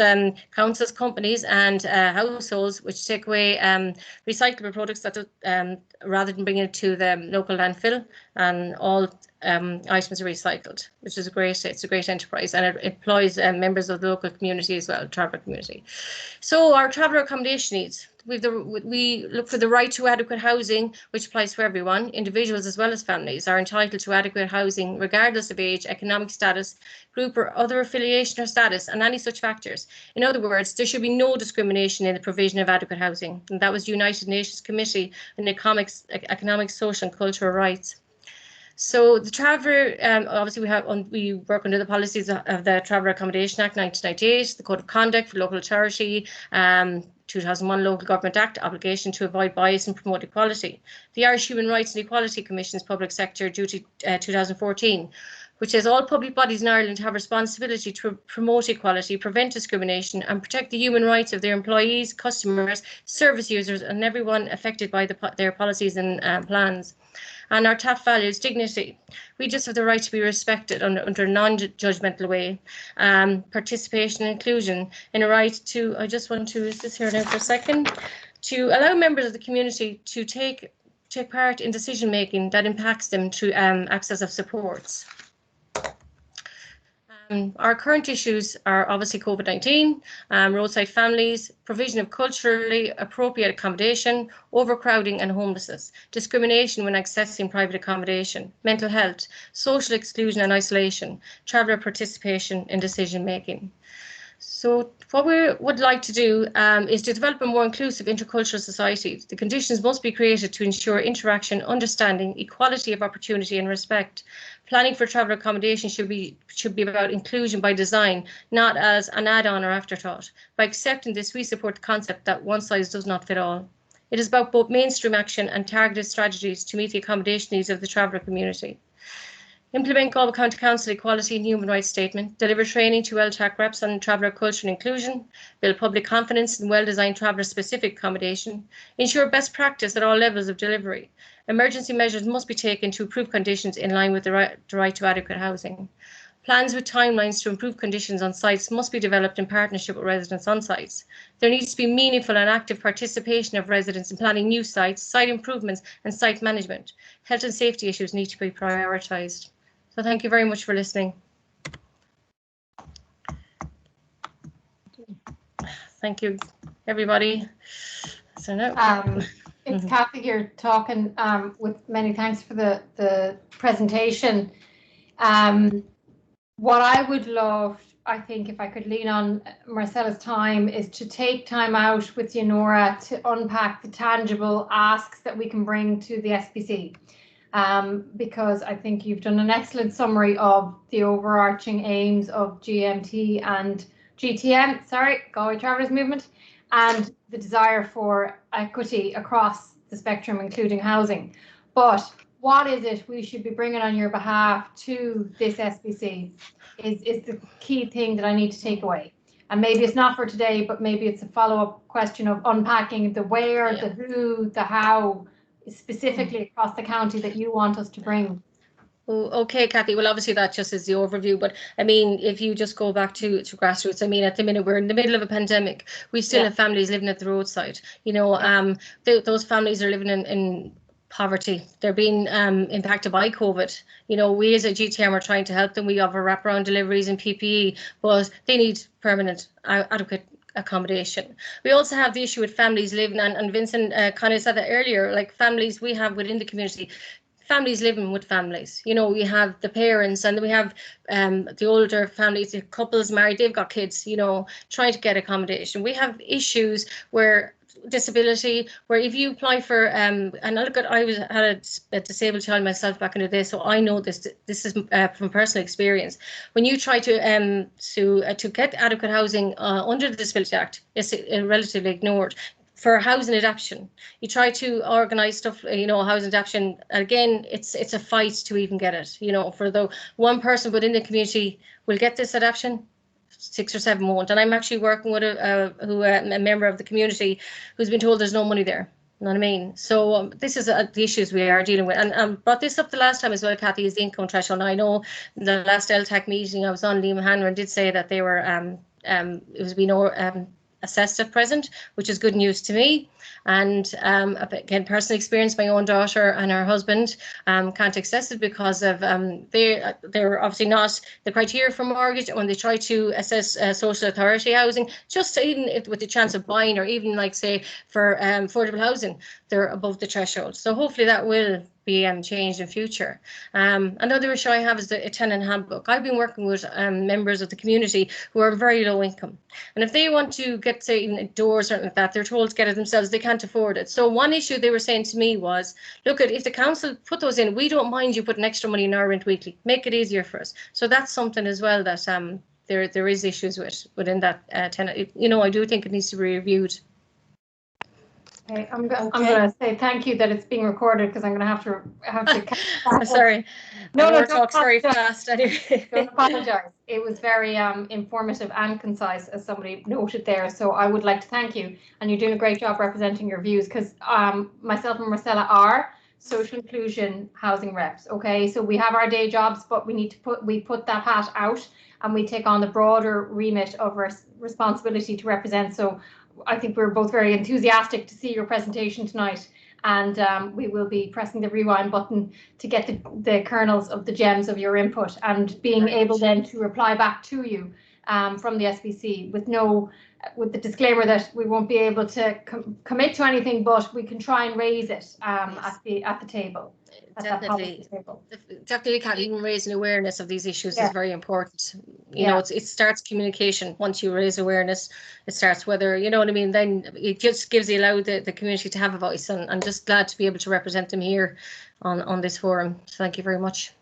councils, companies and households which take away recyclable products that rather than bringing it to the local landfill, and all items are recycled, which is it's a great enterprise, and it employs members of the local community as well, traveller community. So our traveller accommodation needs. We look for the right to adequate housing, which applies for everyone. Individuals as well as families are entitled to adequate housing regardless of age, economic status, group or other affiliation or status, and any such factors. In other words, there should be no discrimination in the provision of adequate housing. And that was the United Nations Committee on Economic, Social and Cultural Rights. So the Traveller, obviously we work under the policies of the Traveller Accommodation Act 1998, the Code of Conduct for Local Authority, 2001 Local Government Act, obligation to avoid bias and promote equality. The Irish Human Rights and Equality Commission's Public Sector Duty 2014, which says all public bodies in Ireland have responsibility to promote equality, prevent discrimination and protect the human rights of their employees, customers, service users and everyone affected by their policies and plans. And our top value is dignity. We just have the right to be respected under a non-judgmental way. Participation and inclusion, and a right to, I just want to, is this here now for a second, to allow members of the community to take part in decision making that impacts them through access of supports. Our current issues are obviously COVID-19, roadside families, provision of culturally appropriate accommodation, overcrowding and homelessness, discrimination when accessing private accommodation, mental health, social exclusion and isolation, traveller participation in decision making. So what we would like to do is to develop a more inclusive intercultural society. The conditions must be created to ensure interaction, understanding, equality of opportunity and respect. Planning for traveller accommodation should be about inclusion by design, not as an add-on or afterthought. By accepting this, we support the concept that one size does not fit all. It is about both mainstream action and targeted strategies to meet the accommodation needs of the traveller community. Implement Galway County Council Equality and Human Rights Statement, deliver training to LTAC reps on traveller culture and inclusion, build public confidence in well-designed traveller-specific accommodation, ensure best practice at all levels of delivery. Emergency measures must be taken to improve conditions in line with the right to adequate housing. Plans with timelines to improve conditions on sites must be developed in partnership with residents on sites. There needs to be meaningful and active participation of residents in planning new sites, site improvements and site management. Health and safety issues need to be prioritised. So thank you very much for listening. Thank you, everybody. So now, it's Cathy here talking with many thanks for the presentation. What I would love, I think, if I could lean on Marcella's time, is to take time out with you, Nora, to unpack the tangible asks that we can bring to the SPC. Because I think you've done an excellent summary of the overarching aims of GMT and GTM, Galway Travellers Movement, and the desire for equity across the spectrum, including housing. But what is it we should be bringing on your behalf to this SPC is the key thing that I need to take away. And maybe it's not for today, but maybe it's a follow-up question of unpacking the where, the who, the how, specifically across the county that you want us to bring. Okay, Cathy. Well, obviously that just is the overview, but I mean, if you just go back to grassroots, I mean, at the minute we're in the middle of a pandemic. We still have families living at the roadside. You know, those families are living in poverty. They're being impacted by COVID. You know, we as a GTM are trying to help them. We offer wraparound deliveries and PPE, but they need permanent, adequate accommodation. We also have the issue with families living, and Vincent kind of said that earlier, like families we have within the community, families living with families. You know, we have the parents, and we have the older families, the couples married, they've got kids, you know, trying to get accommodation. We have issues where disability, where if you apply for and look at, I had a disabled child myself back in the day, so I know this is from personal experience. When you try to get adequate housing under the Disability Act, it's relatively ignored. For housing adaptation, you try to organise stuff, you know, housing adaptation. Again, it's a fight to even get it. You know, for the one person within the community will get this adaptation, 6 or 7 won't. And I'm actually working with a member of the community who's been told there's no money there. You know what I mean? So this is the issues we are dealing with. And brought this up the last time as well, Cathy, is the income threshold. Now, I know the last LTAC meeting I was on, Liam Hanran did say that they were it was being assessed at present, which is good news to me. And again, personal experience, my own daughter and her husband can't access it because of they're obviously not the criteria for mortgage. When they try to assess social authority housing, just even with the chance of buying, or even like say for affordable housing, they're above the threshold. So hopefully that will be changed in future. Another issue I have is the tenant handbook. I've been working with members of the community who are very low income, and if they want to get, say, a door or something like that, they're told to get it themselves. They can't afford it. So one issue they were saying to me was, look, if the council put those in, we don't mind you putting extra money in our rent weekly. Make it easier for us. So that's something as well that there is issues within that tenant. You know, I do think it needs to be reviewed. Okay, I'm going to say thank you that it's being recorded, because I'm going to have to. I'm sorry. No, talks very fast. Anyway, don't apologise. It was very informative and concise, as somebody noted there. So I would like to thank you, and you're doing a great job representing your views, because myself and Marcella are. social inclusion housing reps. Okay, so we have our day jobs, but we need to put that hat out, and we take on the broader remit of responsibility to represent. So I think we're both very enthusiastic to see your presentation tonight, and we will be pressing the rewind button to get the kernels of the gems of your input, and being able then to reply back to you from the SPC with the disclaimer that we won't be able to commit to anything, but we can try and raise it at the table. Definitely, Cathy, even raising awareness of these issues is very important. You Yeah. know, it starts communication. Once you raise awareness, it starts whether, you know what I mean, then it just allow the community to have a voice, and I'm just glad to be able to represent them here on this forum. So thank you very much.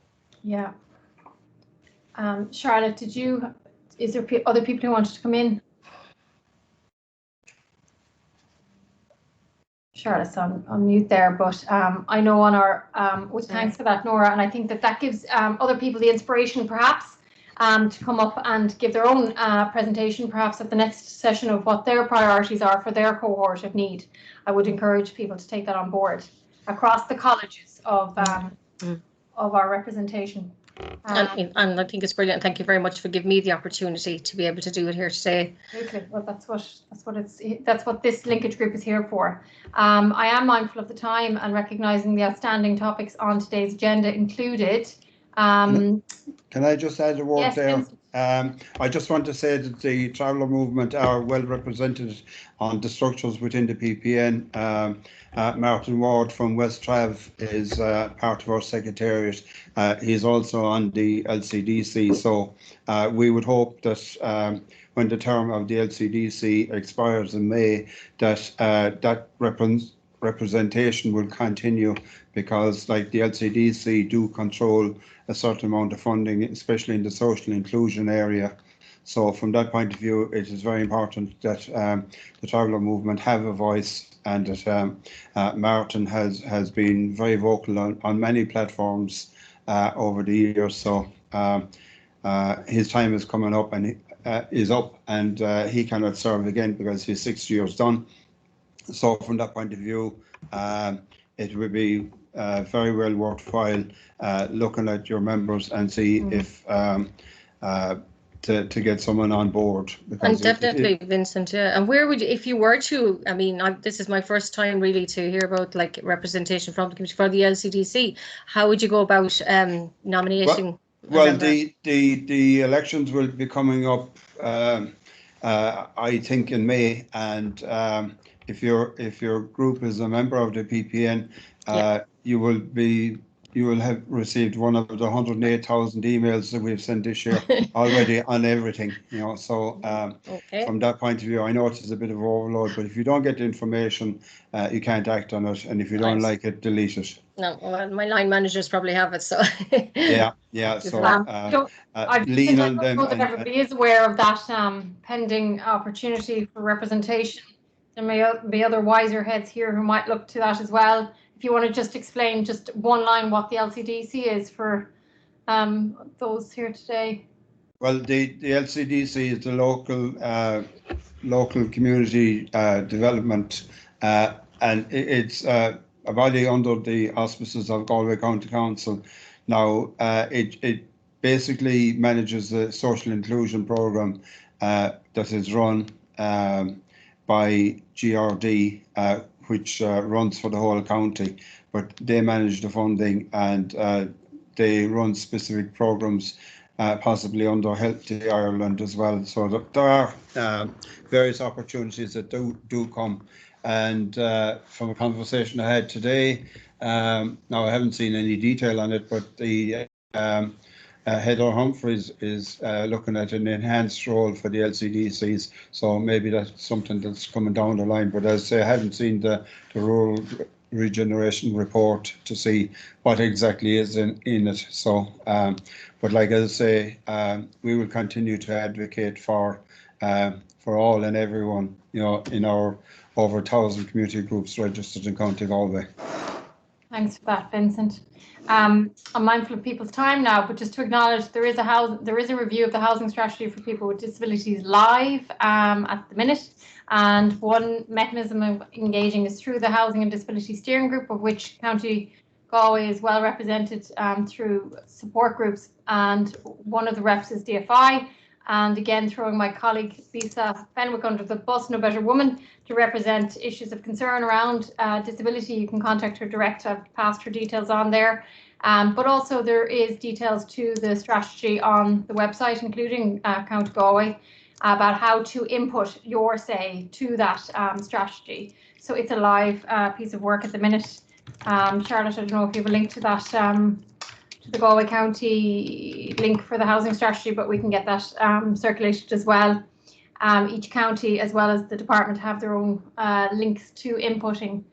Yeah. Charlotte, is there other people who wanted to come in? Charlotte's on mute there, but I know on our, with thanks for that, Nora, and I think that gives other people the inspiration perhaps to come up and give their own presentation perhaps at the next session of what their priorities are for their cohort of need. I would encourage people to take that on board across the colleges of our representation. And I think it's brilliant. Thank you very much for giving me the opportunity to be able to do it here today. Absolutely. Well, that's what this linkage group is here for. I am mindful of the time and recognising the outstanding topics on today's agenda included. Can I just add a word yes, there? Vincent. I just want to say that the Traveller Movement are well represented on the structures within the PPN. Martin Ward from West Trav is part of our secretariat. He's also on the LCDC, so we would hope that when the term of the LCDC expires in May, that that representation will continue, because like the LCDC do control a certain amount of funding, especially in the social inclusion area. So from that point of view, it is very important that the Traveller Movement have a voice, and that Martin has been very vocal on many platforms over the years. So his time is coming up, and is up, and he cannot serve again because his 6 years done. So from that point of view, it would be very well worthwhile looking at your members and see if to get someone on board. And definitely, Vincent. Yeah. And where would you, if you were to? I mean, this is my first time really to hear about like representation from the committee for the LCDC. How would you go about nominating? Well, the elections will be coming up, I think, in May, and if your group is a member of the PPN, you will have received one of the 108,000 emails that we've sent this year already on everything, you know. So from that point of view, I know it is a bit of overload, but if you don't get the information, you can't act on it, and if you don't like it, delete it. No, well, my line managers probably have it, so. yeah. So lean on them. That everybody is aware of that pending opportunity for representation. There may be other wiser heads here who might look to that as well. If you want to just explain just one line what the LCDC is for those here today. Well, the LCDC is the local community development, and it's a body under the auspices of Galway County Council. Now, it basically manages the social inclusion programme that is run by GRD, which runs for the whole county, but they manage the funding, and they run specific programmes, possibly under Healthy Ireland as well. So there are various opportunities that do come. And from a conversation I had today, now I haven't seen any detail on it, but the Heather Humphreys is looking at an enhanced role for the LCDCs, so maybe that's something that's coming down the line. But as I say, I haven't seen the rural regeneration report to see what exactly is in it. So, but like I say, we will continue to advocate for all and everyone, you know, in our over 1,000 community groups registered in County Galway. Thanks for that, Vincent. I'm mindful of people's time now, but just to acknowledge there is a review of the housing strategy for people with disabilities live at the minute, and one mechanism of engaging is through the Housing and Disability Steering Group, of which County Galway is well represented through support groups, and one of the reps is DFI. And again, throwing my colleague Lisa Fenwick under the bus, no better woman, to represent issues of concern around disability. You can contact her direct. I've passed her details on there. But also there is details to the strategy on the website, including County Galway, about how to input your say to that strategy. So it's a live piece of work at the minute. Charlotte, I don't know if you have a link to that, to the Galway County link for the housing strategy, but we can get that circulated as well. Each county, as well as the department, have their own links to inputting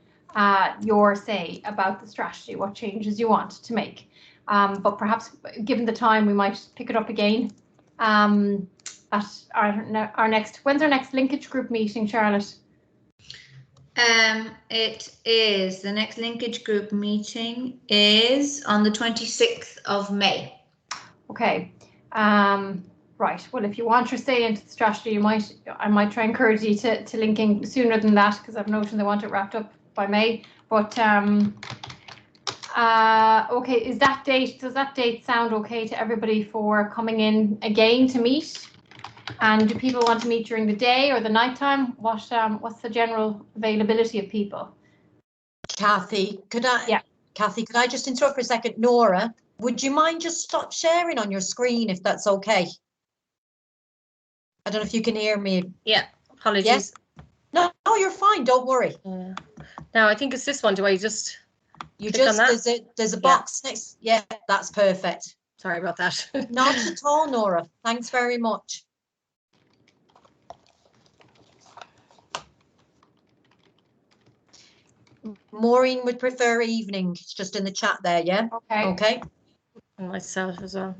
your say about the strategy, what changes you want to make. But perhaps, given the time, we might pick it up again at our next. When's our next linkage group meeting, Charlotte? It is, the next linkage group meeting is on the 26th of May. Okay. Right. Well, if you want your say into the strategy, I might try and encourage you to linking sooner than that, because I've noted they want it wrapped up by May. But okay, does that date sound okay to everybody for coming in again to meet? And do people want to meet during the day or the night time? What's the general availability of people? Kathy, could I just interrupt for a second? Nora, would you mind just stop sharing on your screen if that's okay? I don't know if you can hear me. Yeah, apologies. Yes? No, you're fine. Don't worry. Now I think it's this one. Do I just? You just there's a box next. Yeah, that's perfect. Sorry about that. Not at all, Nora. Thanks very much. Maureen would prefer evening. It's just in the chat there, yeah? Okay. Okay. And myself as well.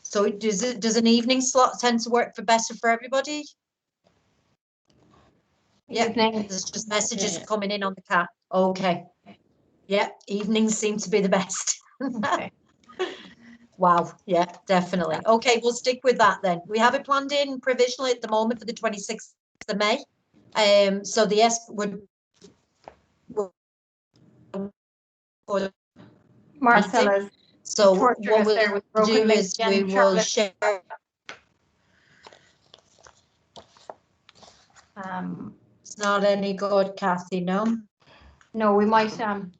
So does an evening slot tend to work better for everybody? Yeah, there's just messages coming in on the chat. Okay. Yeah, evenings seem to be the best. Okay. Wow, yeah, definitely. Okay, we'll stick with that then. We have it planned in provisionally at the moment for the 26th of May. So the Marcella's. So what we'll do is we will share. It's not any good, Kathy, no? No, we might,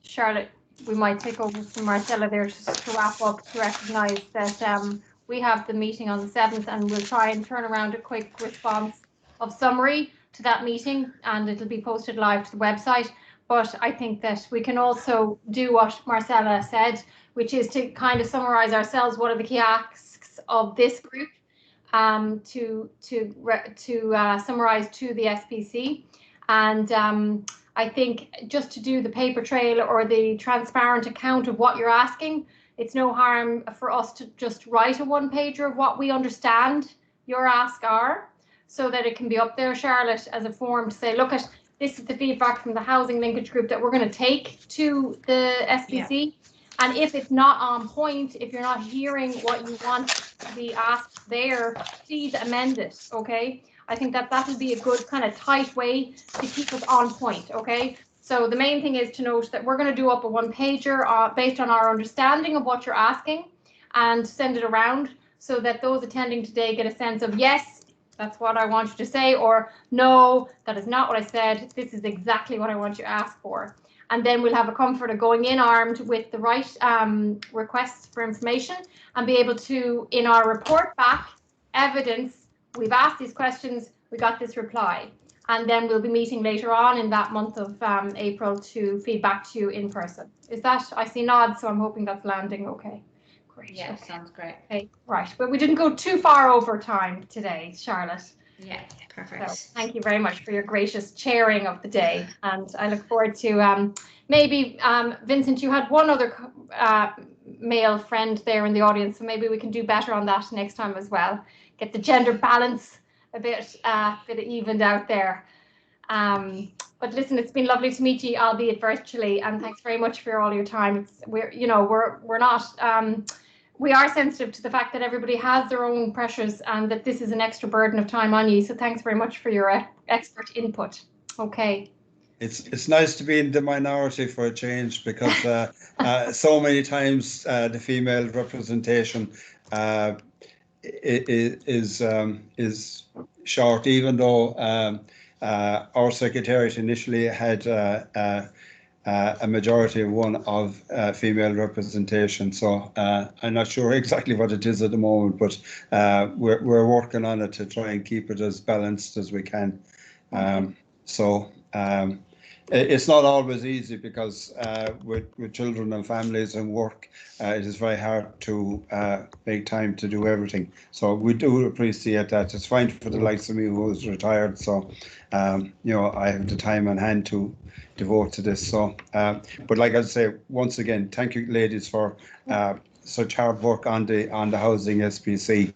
Charlotte, we might take over from Marcella there just to wrap up, to recognise that we have the meeting on the 7th, and we'll try and turn around a quick response of summary to that meeting, and it'll be posted live to the website. But I think that we can also do what Marcella said, which is to kind of summarise ourselves. What are the key asks of this group to summarise to the SPC? And I think just to do the paper trail or the transparent account of what you're asking, it's no harm for us to just write a one-pager of what we understand your ask are, so that it can be up there, Charlotte, as a form to say, look, this is the feedback from the housing linkage group that we're going to take to the SPC. Yeah. And if it's not on point, if you're not hearing what you want to be asked there, please amend it, okay? I think that will be a good kind of tight way to keep us on point, okay? So the main thing is to note that we're going to do up a one-pager based on our understanding of what you're asking, and send it around so that those attending today get a sense of, yes, that's what I want you to say, or no, that is not what I said. This is exactly what I want you to ask for. And then we'll have a comfort of going in armed with the right requests for information, and be able to, in our report back, evidence we've asked these questions, we got this reply. And then we'll be meeting later on in that month of April to feed back to you in person. Is that, I see nods, so I'm hoping that's landing okay. Great. Yeah, okay. Sounds great. Okay, right, but we didn't go too far over time today, Charlotte. Yeah, perfect. So thank you very much for your gracious chairing of the day, and I look forward to maybe Vincent, you had one other male friend there in the audience, so maybe we can do better on that next time as well. Get the gender balance a bit evened out there. But listen, it's been lovely to meet you, albeit virtually, and thanks very much for all your time. We are sensitive to the fact that everybody has their own pressures, and that this is an extra burden of time on you. So thanks very much for your expert input. Okay. It's nice to be in the minority for a change, because so many times the female representation is short, even though our secretariat initially had a majority of one of female representation. So I'm not sure exactly what it is at the moment, but we're working on it to try and keep it as balanced as we can. It's not always easy, because with children and families and work, it is very hard to make time to do everything. So we do appreciate that. It's fine for the likes of me who is retired. So, you know, I have the time on hand to devote to this. So, but like I say, once again, thank you, ladies, for such hard work on the housing SPC.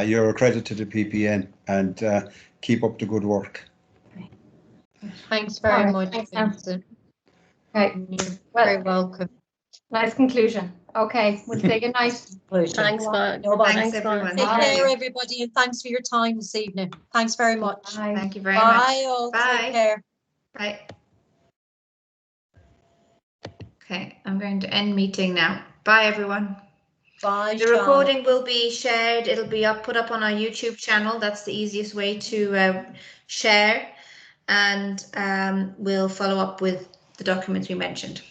You're a credit to the PPN, and keep up the good work. Thanks very much, Thanks, Vincent. Okay, You're well, very welcome. nice conclusion. Okay, we'll say good night. Thanks, bye. No bother. Thanks, Thanks, everyone. Take Bye. care, everybody, and thanks for your time this evening. Thanks very much. Bye. Thank you very Bye, much. all. Bye. Take care. Bye. Okay, I'm going to end meeting now. Bye, everyone. Bye, The recording will be shared. It'll be put up on our YouTube channel. That's the easiest way to share. And we'll follow up with the documents we mentioned,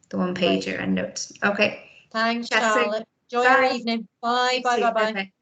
the one pager and notes. Okay. Thanks, Chat soon. Charlotte. Enjoy Bye. your evening. Bye, You bye, too. bye, bye. Bye-bye.